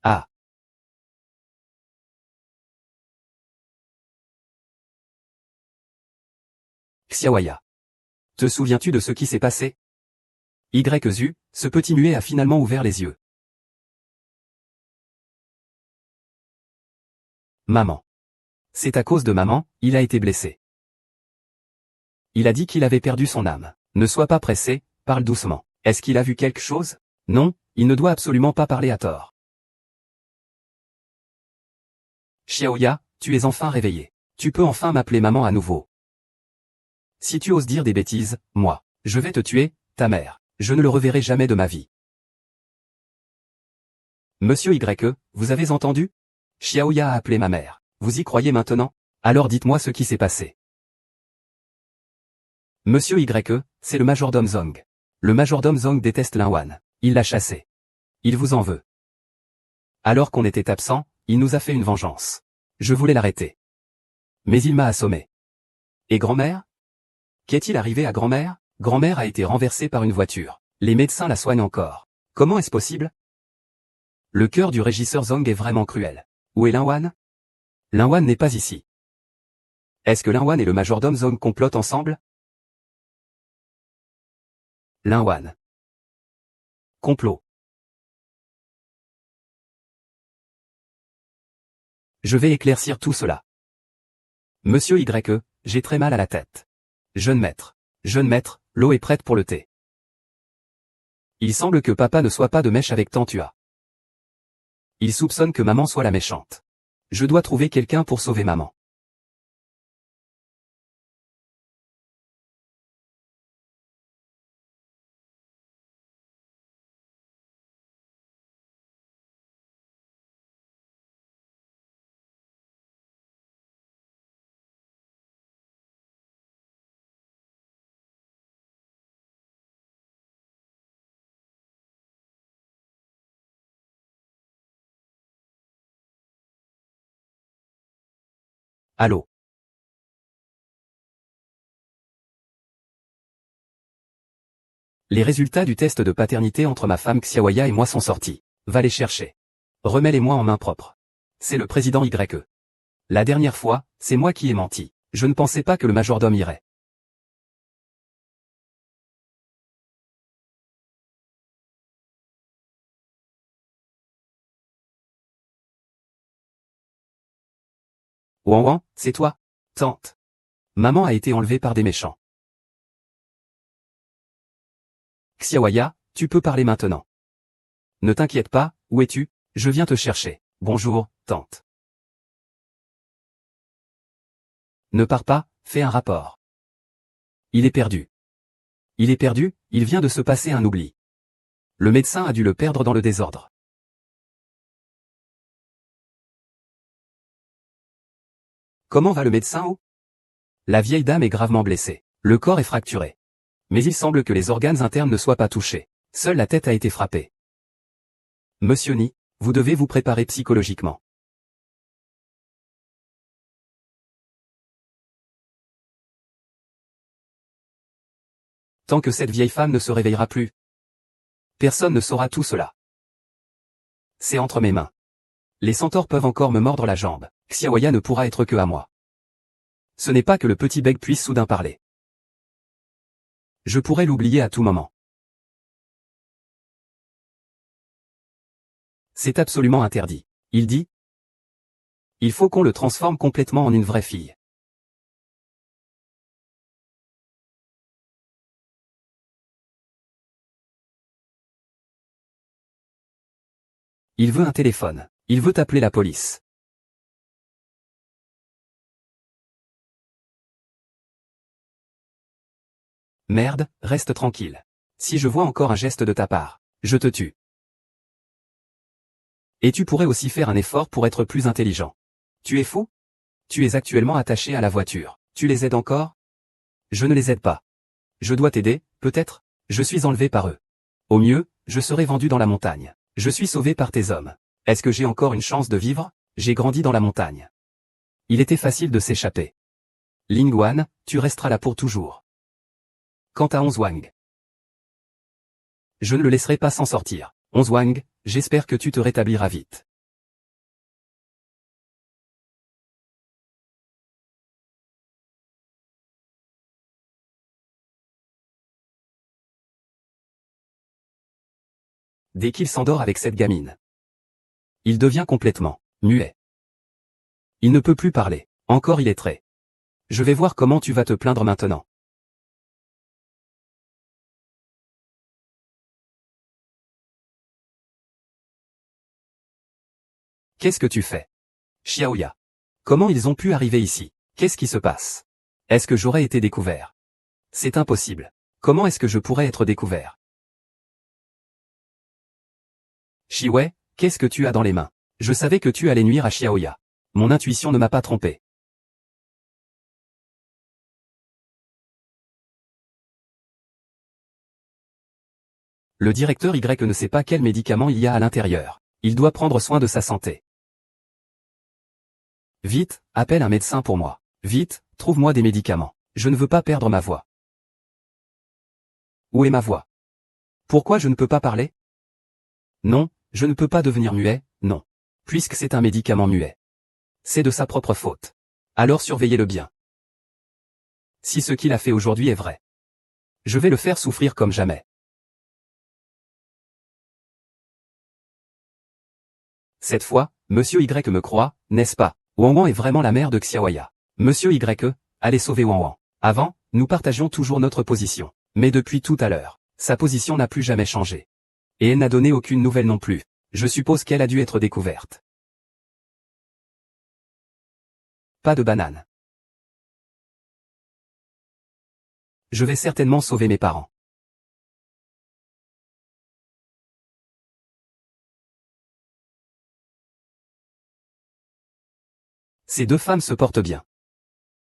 Ah. Xiaoya. Te souviens-tu de ce qui s'est passé? YZU, ce petit muet a finalement ouvert les yeux. Maman. C'est à cause de maman, il a été blessé. Il a dit qu'il avait perdu son âme. Ne sois pas pressé, parle doucement. Est-ce qu'il a vu quelque chose? Non, il ne doit absolument pas parler à tort. Xiaoya, tu es enfin réveillé. Tu peux enfin m'appeler maman à nouveau. Si tu oses dire des bêtises, moi, je vais te tuer, ta mère. Je ne le reverrai jamais de ma vie. Monsieur Y, vous avez entendu? Xiaoya a appelé ma mère. Vous y croyez maintenant? Alors dites-moi ce qui s'est passé. Monsieur Y, c'est le majordome Zong. Le majordome Zong déteste Linwan. Il l'a chassé. Il vous en veut. Alors qu'on était absent, il nous a fait une vengeance. Je voulais l'arrêter. Mais il m'a assommé. Et grand-mère? Qu'est-il arrivé à grand-mère? Grand-mère a été renversée par une voiture. Les médecins la soignent encore. Comment est-ce possible? Le cœur du régisseur Zong est vraiment cruel. Où est Linwan? Linwan n'est pas ici. Est-ce que Linwan et le majordome Zong complotent ensemble? Linwan. Complot. Je vais éclaircir tout cela. Monsieur Y, j'ai très mal à la tête. Jeune maître, l'eau est prête pour le thé. Il semble que papa ne soit pas de mèche avec Tantua. Il soupçonne que maman soit la méchante. Je dois trouver quelqu'un pour sauver maman. Allô? Les résultats du test de paternité entre ma femme Xiaoya et moi sont sortis. Va les chercher. Remets-les-moi en main propre. C'est le président YE. La dernière fois, c'est moi qui ai menti. Je ne pensais pas que le majordome irait. Ouan Ouan, c'est toi? Tante. Maman a été enlevée par des méchants. Xiaoya, tu peux parler maintenant. Ne t'inquiète pas, où es-tu? Je viens te chercher. Bonjour, tante. Ne pars pas, fais un rapport. Il est perdu. Il est perdu, il vient de se passer un oubli. Le médecin a dû le perdre dans le désordre. Comment va le médecin ou? La vieille dame est gravement blessée. Le corps est fracturé. Mais il semble que les organes internes ne soient pas touchés. Seule la tête a été frappée. Monsieur Ni, vous devez vous préparer psychologiquement. Tant que cette vieille femme ne se réveillera plus, personne ne saura tout cela. C'est entre mes mains. Les centaures peuvent encore me mordre la jambe. Xiaoya ne pourra être que à moi. Ce n'est pas que le petit bec puisse soudain parler. Je pourrais l'oublier à tout moment. C'est absolument interdit. Il dit. Il faut qu'on le transforme complètement en une vraie fille. Il veut un téléphone. Il veut appeler la police. Merde, reste tranquille. Si je vois encore un geste de ta part, je te tue. Et tu pourrais aussi faire un effort pour être plus intelligent. Tu es fou? Tu es actuellement attaché à la voiture. Tu les aides encore? Je ne les aide pas. Je dois t'aider, peut-être? Je suis enlevé par eux. Au mieux, je serai vendu dans la montagne. Je suis sauvé par tes hommes. Est-ce que j'ai encore une chance de vivre? J'ai grandi dans la montagne. Il était facile de s'échapper. Ling Wan, tu resteras là pour toujours. Quant à Onzwang, je ne le laisserai pas s'en sortir. Onzwang, j'espère que tu te rétabliras vite. Dès qu'il s'endort avec cette gamine, il devient complètement muet. Il ne peut plus parler. Encore il est trait. Je vais voir comment tu vas te plaindre maintenant. Qu'est-ce que tu fais? Xiaoya. Comment ils ont pu arriver ici? Qu'est-ce qui se passe? Est-ce que j'aurais été découvert? C'est impossible. Comment est-ce que je pourrais être découvert? Shiwei, qu'est-ce que tu as dans les mains? Je savais que tu allais nuire à Xiaoya. Mon intuition ne m'a pas trompé. Le directeur Y ne sait pas quel médicament il y a à l'intérieur. Il doit prendre soin de sa santé. Vite, appelle un médecin pour moi. Vite, trouve-moi des médicaments. Je ne veux pas perdre ma voix. Où est ma voix? Pourquoi je ne peux pas parler? Non, je ne peux pas devenir muet, non. Puisque c'est un médicament muet. C'est de sa propre faute. Alors surveillez-le bien. Si ce qu'il a fait aujourd'hui est vrai, je vais le faire souffrir comme jamais. Cette fois, Monsieur Y me croit, n'est-ce pas? Wang Wang est vraiment la mère de Xiaoya. Monsieur Y, allez sauver Wang Wang. Avant, nous partagions toujours notre position. Mais depuis tout à l'heure, sa position n'a plus jamais changé. Et elle n'a donné aucune nouvelle non plus. Je suppose qu'elle a dû être découverte. Pas de banane. Je vais certainement sauver mes parents. Ces deux femmes se portent bien.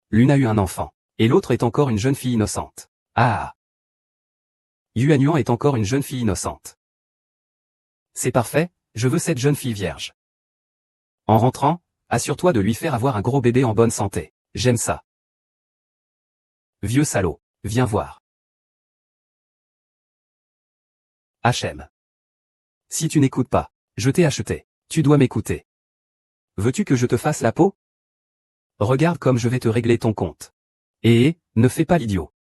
L'une a eu un enfant, et l'autre est encore une jeune fille innocente. Ah! Yuan Yuan est encore une jeune fille innocente. C'est parfait, je veux cette jeune fille vierge. En rentrant, Assure-toi de lui faire avoir un gros bébé en bonne santé. J'aime ça. Vieux salaud. Viens voir. HM. Si tu n'écoutes pas, je t'ai acheté. Tu dois m'écouter. Veux-tu que je te fasse la peau? Regarde comme je vais te régler ton compte. Ne fais pas l'idiot.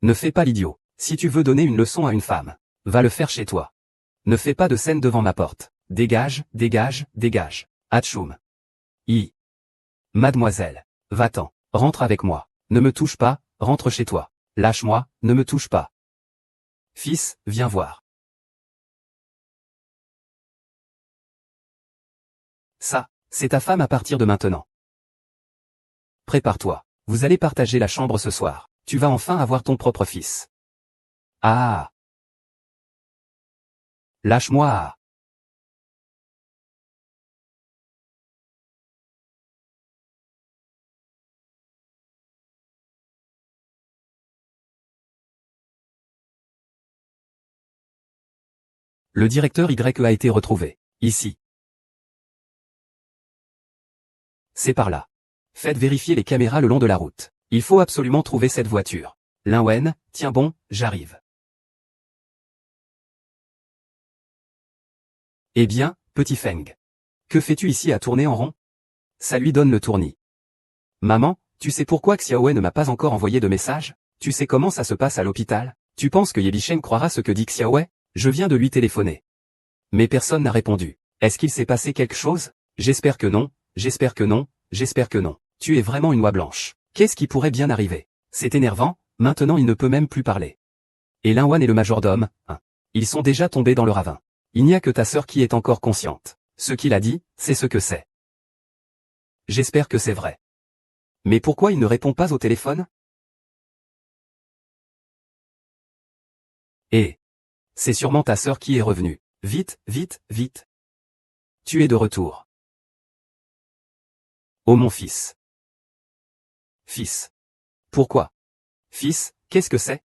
Ne fais pas l'idiot. Si tu veux donner une leçon à une femme, va le faire chez toi. Ne fais pas de scène devant ma porte. Dégage, dégage, dégage. Atchoum. Mademoiselle. Va-t'en. Rentre avec moi. Ne me touche pas, rentre chez toi. Lâche-moi, ne me touche pas. Fils, viens voir. Ça, c'est ta femme à partir de maintenant. Prépare-toi. Vous allez partager la chambre ce soir. Tu vas enfin avoir ton propre fils. Ah. Lâche-moi. Ah. Le directeur Y a été retrouvé. Ici. C'est par là. Faites vérifier les caméras le long de la route. Il faut absolument trouver cette voiture. Linwen, tiens bon, j'arrive. Eh bien, petit Feng. Que fais-tu ici à tourner en rond? Ça lui donne le tournis. Maman, tu sais pourquoi Xiaowei ne m'a pas encore envoyé de message? Tu sais comment ça se passe à l'hôpital? Tu penses que Yebichen croira ce que dit Xiaowei? Je viens de lui téléphoner. Mais personne n'a répondu. Est-ce qu'il s'est passé quelque chose? J'espère que non, j'espère que non, j'espère que non. Tu es vraiment une oie blanche. Qu'est-ce qui pourrait bien arriver? C'est énervant, maintenant il ne peut même plus parler. Et Linwan et le majordome, hein. Ils sont déjà tombés dans le ravin. Il n'y a que ta sœur qui est encore consciente. Ce qu'il a dit, c'est ce que c'est. J'espère que c'est vrai. Mais pourquoi il ne répond pas au téléphone? C'est sûrement ta sœur qui est revenue. Vite, vite, vite. Tu es de retour. Oh mon fils. Fils. Pourquoi? Fils, qu'est-ce que c'est?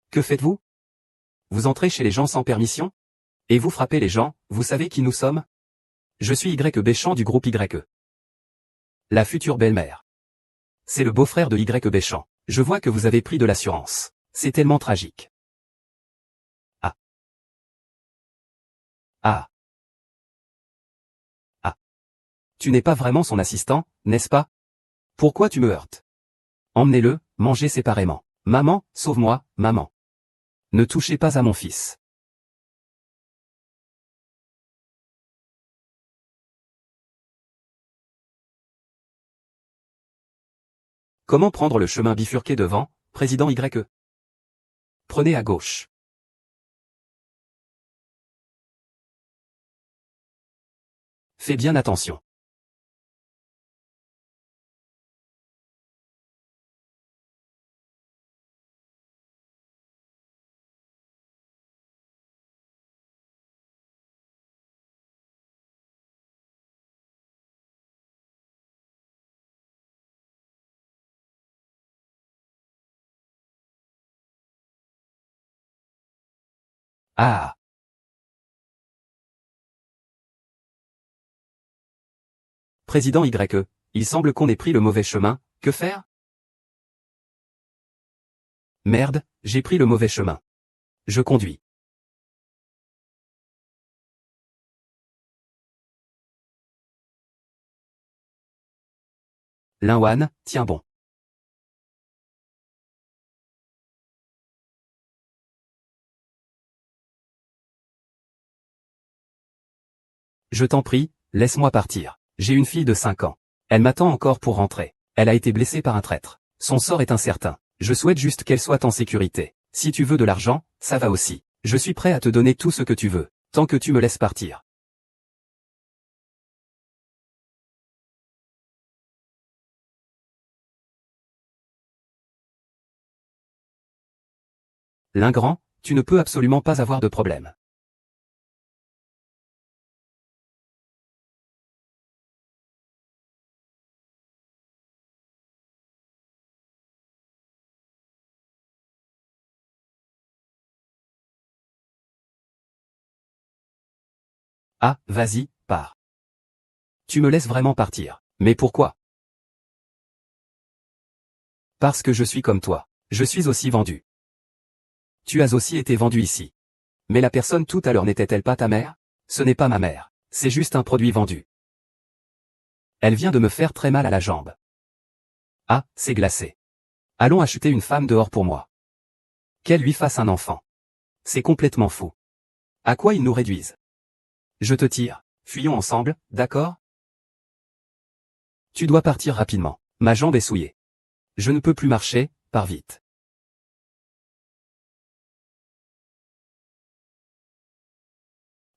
Que faites-vous? Vous entrez chez les gens sans permission? Et vous frappez les gens, vous savez qui nous sommes? Je suis Y Béchamp du groupe YE. La future belle-mère. C'est le beau-frère de Y Béchamp. Je vois que vous avez pris de l'assurance. C'est tellement tragique. Ah. Ah. Ah. Tu n'es pas vraiment son assistant, n'est-ce pas? Pourquoi tu me heurtes? Emmenez-le, mangez séparément. Maman, sauve-moi, maman. Ne touchez pas à mon fils. Comment prendre le chemin bifurqué devant, président YE? Prenez à gauche. Fais bien attention. Ah. Président YE, il semble qu'on ait pris le mauvais chemin, que faire? Merde, j'ai pris le mauvais chemin. Je conduis. Linwan, tiens bon. Je t'en prie, laisse-moi partir. J'ai une fille de 5 ans. Elle m'attend encore pour rentrer. Elle a été blessée par un traître. Son sort est incertain. Je souhaite juste qu'elle soit en sécurité. Si tu veux de l'argent, ça va aussi. Je suis prêt à te donner tout ce que tu veux, tant que tu me laisses partir. L'ingrand, tu ne peux absolument pas avoir de problème. Ah, vas-y, pars. Tu me laisses vraiment partir. Mais pourquoi? Parce que je suis comme toi. Je suis aussi vendu. Tu as aussi été vendu ici. Mais la personne tout à l'heure n'était-elle pas ta mère? Ce n'est pas ma mère. C'est juste un produit vendu. Elle vient de me faire très mal à la jambe. Ah, c'est glacé. Allons acheter une femme dehors pour moi. Qu'elle lui fasse un enfant. C'est complètement fou. À quoi ils nous réduisent? Je te tire. Fuyons ensemble, d'accord? Tu dois partir rapidement. Ma jambe est souillée. Je ne peux plus marcher, pars vite.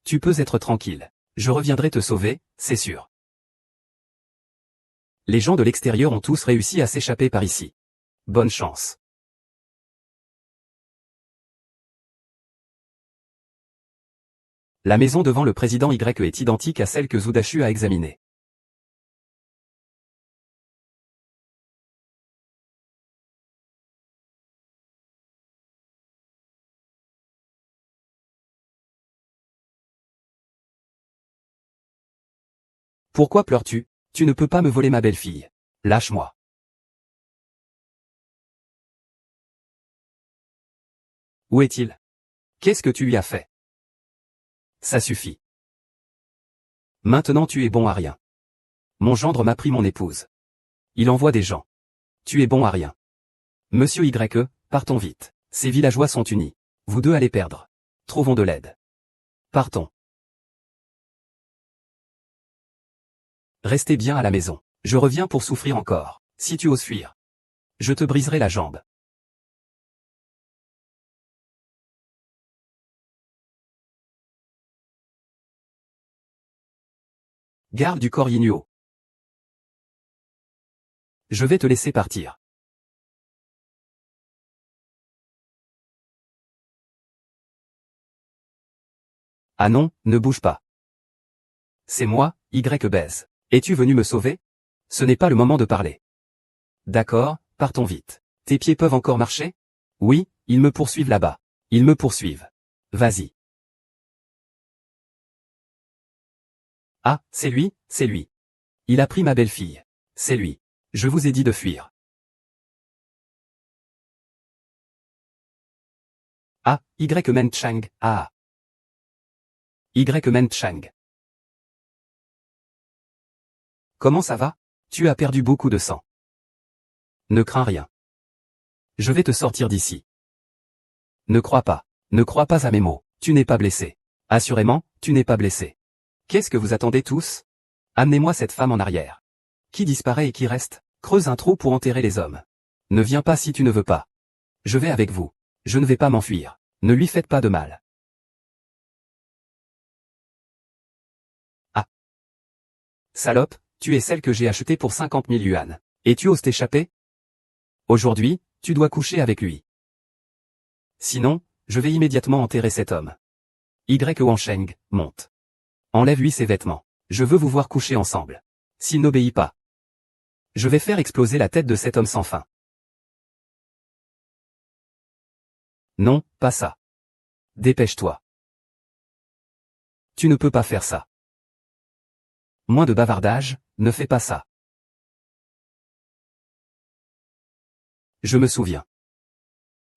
Tu peux être tranquille. Je reviendrai te sauver, c'est sûr. Les gens de l'extérieur ont tous réussi à s'échapper par ici. Bonne chance. La maison devant le président Y est identique à celle que Zudachu a examinée. Pourquoi pleures-tu? Tu ne peux pas me voler ma belle-fille. Lâche-moi. Où est-il? Qu'est-ce que tu lui as fait? Ça suffit. Maintenant tu es bon à rien. Mon gendre m'a pris mon épouse. Il envoie des gens. Tu es bon à rien. Monsieur Y, partons vite. Ces villageois sont unis. Vous deux allez perdre. Trouvons de l'aide. Partons. Restez bien à la maison. Je reviens pour souffrir encore. Si tu oses fuir, je te briserai la jambe. Garde du corps Yinuo. Je vais te laisser partir. Ah non, ne bouge pas. C'est moi, Y baise. Es-tu venu me sauver? Ce n'est pas le moment de parler. D'accord, partons vite. Tes pieds peuvent encore marcher? Oui, ils me poursuivent là-bas. Ils me poursuivent. Vas-y. Ah, c'est lui, c'est lui. Il a pris ma belle-fille. C'est lui. Je vous ai dit de fuir. Ah, Y Men Chang, ah. Y Men Chang. Comment ça va? Tu as perdu beaucoup de sang. Ne crains rien. Je vais te sortir d'ici. Ne crois pas. Ne crois pas à mes mots. Tu n'es pas blessé. Assurément, tu n'es pas blessé. Qu'est-ce que vous attendez tous? Amenez-moi cette femme en arrière. Qui disparaît et qui reste? Creuse un trou pour enterrer les hommes. Ne viens pas si tu ne veux pas. Je vais avec vous. Je ne vais pas m'enfuir. Ne lui faites pas de mal. Ah. Salope, tu es celle que j'ai achetée pour 50 000 yuan. Et tu oses t'échapper? Aujourd'hui, tu dois coucher avec lui. Sinon, je vais immédiatement enterrer cet homme. Y Wansheng, monte. Enlève-lui ses vêtements. Je veux vous voir coucher ensemble. S'il n'obéit pas, je vais faire exploser la tête de cet homme sans fin. Non, pas ça. Dépêche-toi. Tu ne peux pas faire ça. Moins de bavardage, ne fais pas ça. Je me souviens.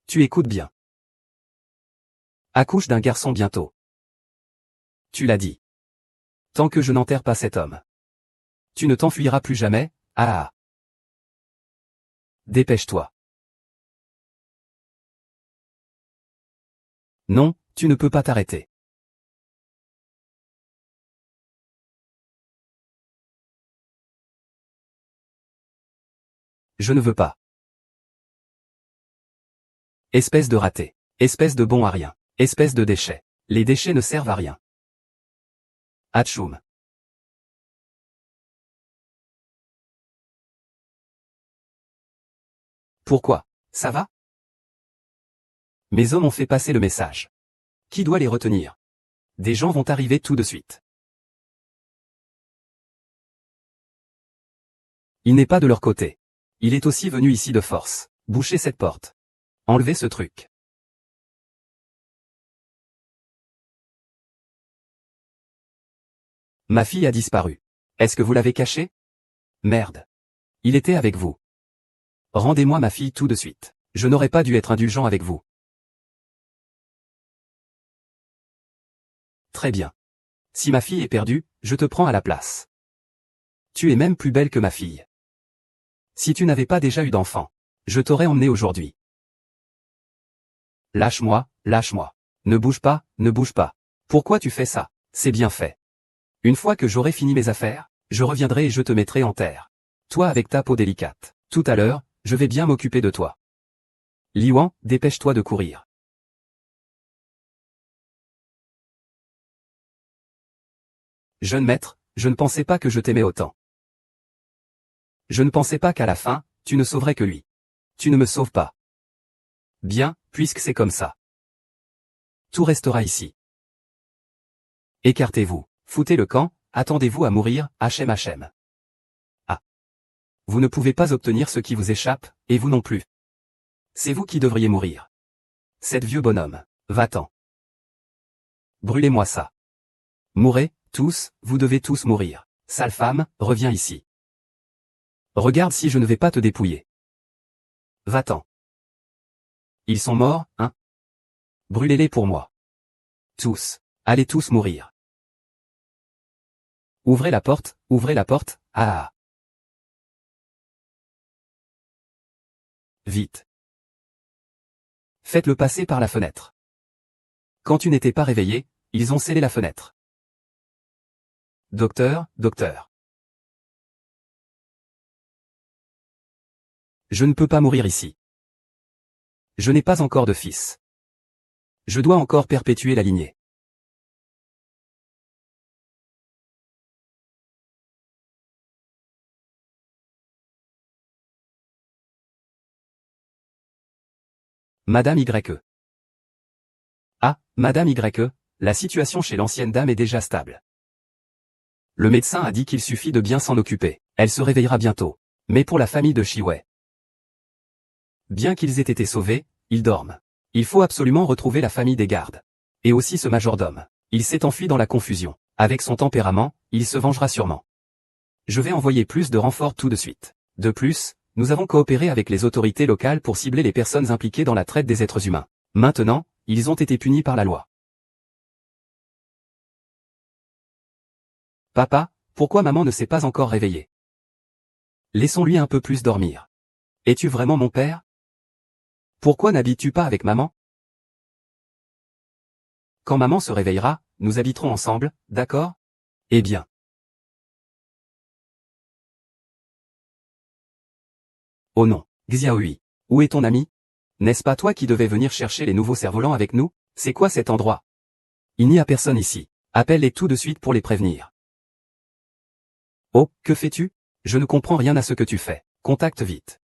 Tu écoutes bien. Accouche d'un garçon bientôt. Tu l'as dit. Tant que je n'enterre pas cet homme. Tu ne t'enfuiras plus jamais, ah ah. Dépêche-toi. Non, tu ne peux pas t'arrêter. Je ne veux pas. Espèce de raté. Espèce de bon à rien. Espèce de déchet. Les déchets ne servent à rien. Atchoum. Pourquoi? Ça va? Mes hommes ont fait passer le message. Qui doit les retenir? Des gens vont arriver tout de suite. Il n'est pas de leur côté. Il est aussi venu ici de force. Bouchez cette porte. Enlevez ce truc. Ma fille a disparu. Est-ce que vous l'avez caché? Merde. Il était avec vous. Rendez-moi ma fille tout de suite. Je n'aurais pas dû être indulgent avec vous. Très bien. Si ma fille est perdue, je te prends à la place. Tu es même plus belle que ma fille. Si tu n'avais pas déjà eu d'enfant, je t'aurais emmené aujourd'hui. Lâche-moi, lâche-moi. Ne bouge pas, ne bouge pas. Pourquoi tu fais ça? C'est bien fait. Une fois que j'aurai fini mes affaires, je reviendrai et je te mettrai en terre. Toi avec ta peau délicate. Tout à l'heure, je vais bien m'occuper de toi. Liuan, dépêche-toi de courir. Jeune maître, je ne pensais pas que je t'aimais autant. Je ne pensais pas qu'à la fin, tu ne sauverais que lui. Tu ne me sauves pas. Bien, puisque c'est comme ça. Tout restera ici. Écartez-vous, foutez le camp, attendez-vous à mourir, Hachem. Ah. Vous ne pouvez pas obtenir ce qui vous échappe, et vous non plus. C'est vous qui devriez mourir. Cet vieux bonhomme, va-t'en. Brûlez-moi ça. Mourez, tous, vous devez tous mourir. Sale femme, reviens ici. Regarde si je ne vais pas te dépouiller. Va-t'en. Ils sont morts, hein? Brûlez-les pour moi. Tous. Allez tous mourir. Ouvrez la porte, ah. Vite. Faites-le passer par la fenêtre. Quand tu n'étais pas réveillé, ils ont scellé la fenêtre. Docteur, docteur. Je ne peux pas mourir ici. Je n'ai pas encore de fils. Je dois encore perpétuer la lignée. Madame YE. Ah, Madame YE, la situation chez l'ancienne dame est déjà stable. Le médecin a dit qu'il suffit de bien s'en occuper. Elle se réveillera bientôt. Mais pour la famille de Shiwei. Bien qu'ils aient été sauvés, ils dorment. Il faut absolument retrouver la famille des gardes. Et aussi ce majordome. Il s'est enfui dans la confusion. Avec son tempérament, il se vengera sûrement. Je vais envoyer plus de renforts tout de suite. De plus, nous avons coopéré avec les autorités locales pour cibler les personnes impliquées dans la traite des êtres humains. Maintenant, ils ont été punis par la loi. Papa, pourquoi maman ne s'est pas encore réveillée? Laissons-lui un peu plus dormir. Es-tu vraiment mon père? Pourquoi n'habites-tu pas avec maman? Quand maman se réveillera, nous habiterons ensemble, d'accord? Eh bien. Oh non, Xiaohui. Où est ton ami? N'est-ce pas toi qui devais venir chercher les nouveaux cerfs-volants avec nous? C'est quoi cet endroit? Il n'y a personne ici. Appelle-les tout de suite pour les prévenir. Oh, que fais-tu? Je ne comprends rien à ce que tu fais. Contacte vite.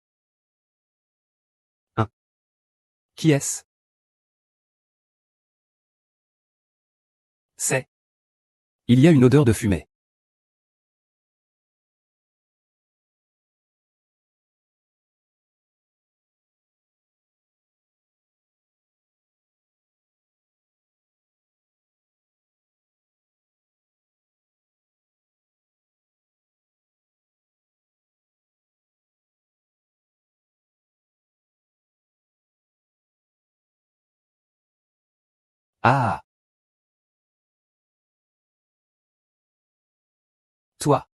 Hein? Qui est-ce? C'est. Il y a une odeur de fumée. Ah! Toi.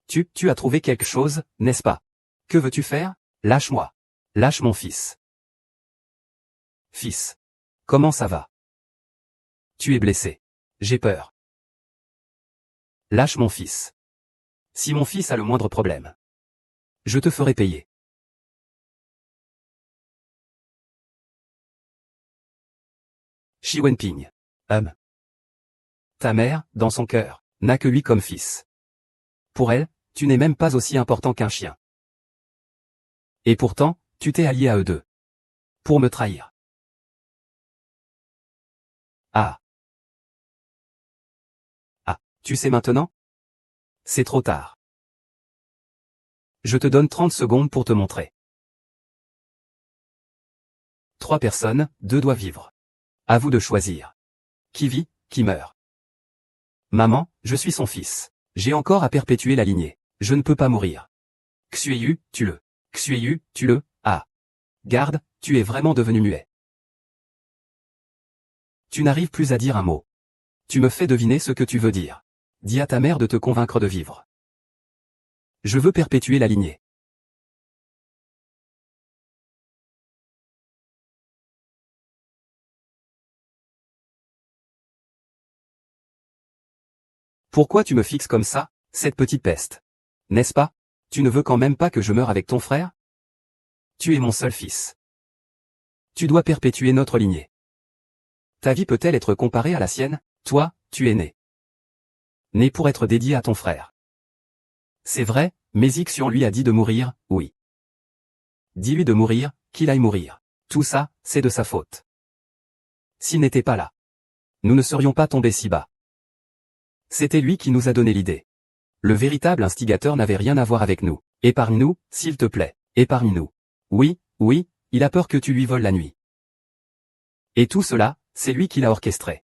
Tu as trouvé quelque chose, n'est-ce pas? Que veux-tu faire? Lâche-moi. Lâche mon fils. Fils. Comment ça va? Tu es blessé. J'ai peur. Lâche mon fils. Si mon fils a le moindre problème, je te ferai payer. Shi Wenping. Ta mère, dans son cœur, n'a que lui comme fils. Pour elle, tu n'es même pas aussi important qu'un chien. Et pourtant, tu t'es allié à eux deux. Pour me trahir. Ah. Ah, tu sais maintenant? C'est trop tard. Je te donne 30 secondes pour te montrer. 3 personnes, 2 doivent vivre. À vous de choisir. Qui vit, qui meurt. Maman, je suis son fils. J'ai encore à perpétuer la lignée. Je ne peux pas mourir. Xueyu, tue-le. Xueyu, tue-le. Ah. Garde, tu es vraiment devenu muet. Tu n'arrives plus à dire un mot. Tu me fais deviner ce que tu veux dire. Dis à ta mère de te convaincre de vivre. Je veux perpétuer la lignée. Pourquoi tu me fixes comme ça, cette petite peste? N'est-ce pas? Tu ne veux quand même pas que je meure avec ton frère? Tu es mon seul fils. Tu dois perpétuer notre lignée. Ta vie peut-elle être comparée à la sienne? Toi, tu es né. Né pour être dédié à ton frère. C'est vrai, mais Ixion lui a dit de mourir, oui. Dis-lui de mourir, qu'il aille mourir. Tout ça, c'est de sa faute. S'il n'était pas là, nous ne serions pas tombés si bas. C'était lui qui nous a donné l'idée. Le véritable instigateur n'avait rien à voir avec nous. Épargne-nous, s'il te plaît, épargne-nous. Oui, oui, il a peur que tu lui voles la nuit. Et tout cela, c'est lui qui l'a orchestré.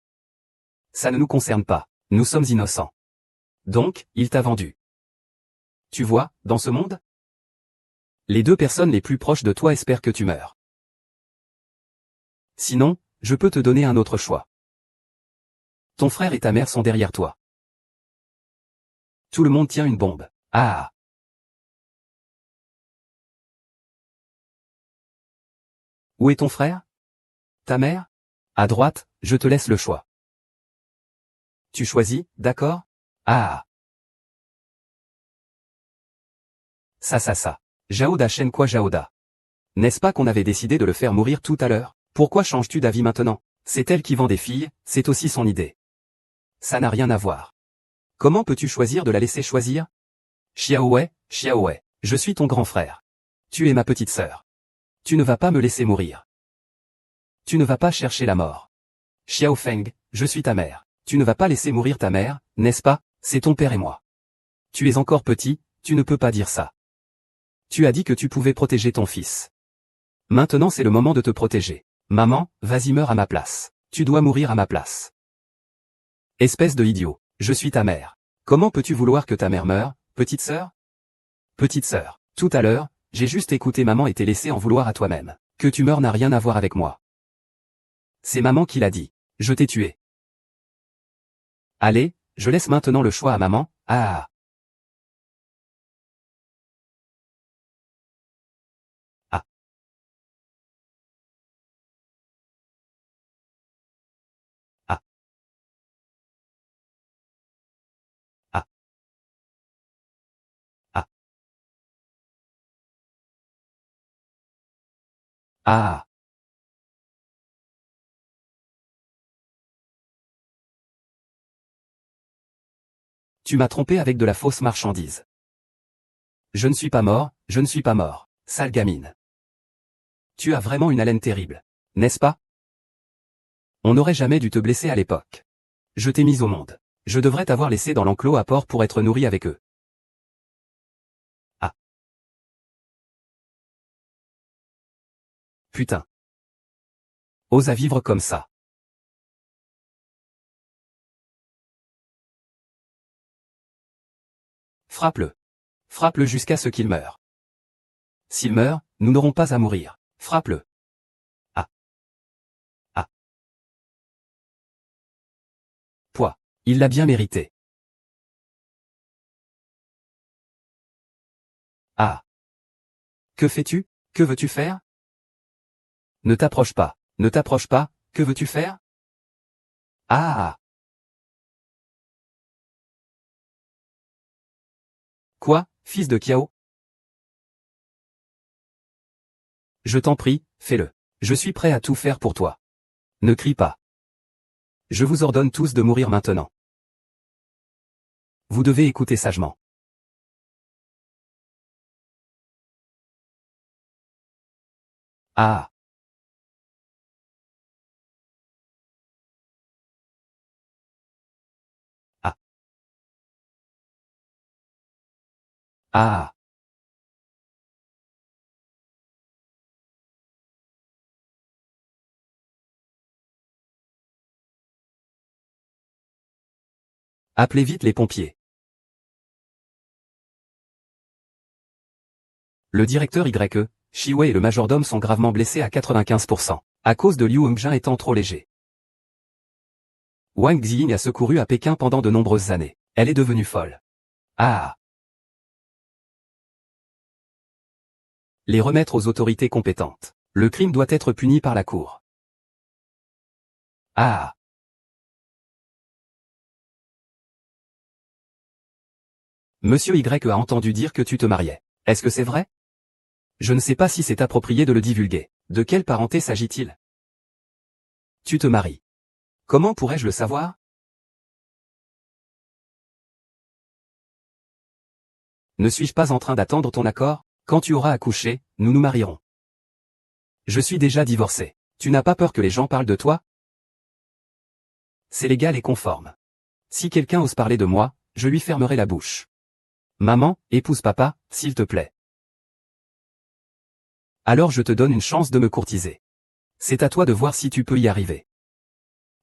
Ça ne nous concerne pas, nous sommes innocents. Donc, il t'a vendu. Tu vois, dans ce monde, les deux personnes les plus proches de toi espèrent que tu meurs. Sinon, je peux te donner un autre choix. Ton frère et ta mère sont derrière toi. Tout le monde tient une bombe. Ah. Où est ton frère? Ta mère? À droite, je te laisse le choix. Tu choisis, d'accord? Ah. Ça. Jaoda Shen quoi Jaoda? N'est-ce pas qu'on avait décidé de le faire mourir tout à l'heure? Pourquoi changes-tu d'avis maintenant? C'est elle qui vend des filles, c'est aussi son idée. Ça n'a rien à voir. Comment peux-tu choisir de la laisser choisir? Xiaowei, je suis ton grand frère. Tu es ma petite sœur. Tu ne vas pas me laisser mourir. Tu ne vas pas chercher la mort. Xiao Feng, je suis ta mère. Tu ne vas pas laisser mourir ta mère, n'est-ce pas? C'est ton père et moi. Tu es encore petit, tu ne peux pas dire ça. Tu as dit que tu pouvais protéger ton fils. Maintenant c'est le moment de te protéger. Maman, vas-y meurs à ma place. Tu dois mourir à ma place. Espèce de idiot, je suis ta mère. Comment peux-tu vouloir que ta mère meure, petite sœur? Petite sœur, tout à l'heure, j'ai juste écouté maman et t'ai laissé en vouloir à toi-même. Que tu meurs n'a rien à voir avec moi. C'est maman qui l'a dit. Je t'ai tué. Allez, je laisse maintenant le choix à maman. Ah. Ah. Ah. Ah. Ah. Ah. Tu m'as trompé avec de la fausse marchandise. Je ne suis pas mort, je ne suis pas mort. Sale gamine. Tu as vraiment une haleine terrible. N'est-ce pas? On n'aurait jamais dû te blesser à l'époque. Je t'ai mise au monde. Je devrais t'avoir laissé dans l'enclos à porc pour être nourri avec eux. Ah. Putain. Ose à vivre comme ça. Frappe-le. Frappe-le jusqu'à ce qu'il meure. S'il meurt, nous n'aurons pas à mourir. Frappe-le. Ah. Ah. Pouah. Il l'a bien mérité. Ah. Que fais-tu? Que veux-tu faire? Ne t'approche pas. Ne t'approche pas, que veux-tu faire? Ah. Quoi, fils de Kiao? Je t'en prie, fais-le. Je suis prêt à tout faire pour toi. Ne crie pas. Je vous ordonne tous de mourir maintenant. Vous devez écouter sagement. Ah. Ah. Ah. Appelez vite les pompiers. Le directeur YE, Shiwei et le majordome sont gravement blessés à 95%, à cause de Liu Hongjin étant trop léger. Wang Xiying a secouru à Pékin pendant de nombreuses années. Elle est devenue folle. Ah! Les remettre aux autorités compétentes. Le crime doit être puni par la cour. Ah! Monsieur Y a entendu dire que tu te mariais. Est-ce que c'est vrai? Je ne sais pas si c'est approprié de le divulguer. De quelle parenté s'agit-il? Tu te maries. Comment pourrais-je le savoir? Ne suis-je pas en train d'attendre ton accord? Quand tu auras accouché, nous nous marierons. Je suis déjà divorcé. Tu n'as pas peur que les gens parlent de toi? C'est légal et conforme. Si quelqu'un ose parler de moi, je lui fermerai la bouche. Maman, épouse papa, s'il te plaît. Alors je te donne une chance de me courtiser. C'est à toi de voir si tu peux y arriver.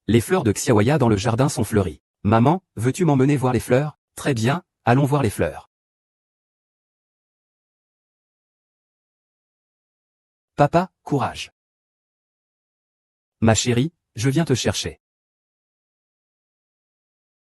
Les fleurs de Xiaoya dans le jardin sont fleuries. Maman, veux-tu m'emmener voir les fleurs? Très bien, allons voir les fleurs. Papa, courage. Ma chérie, je viens te chercher.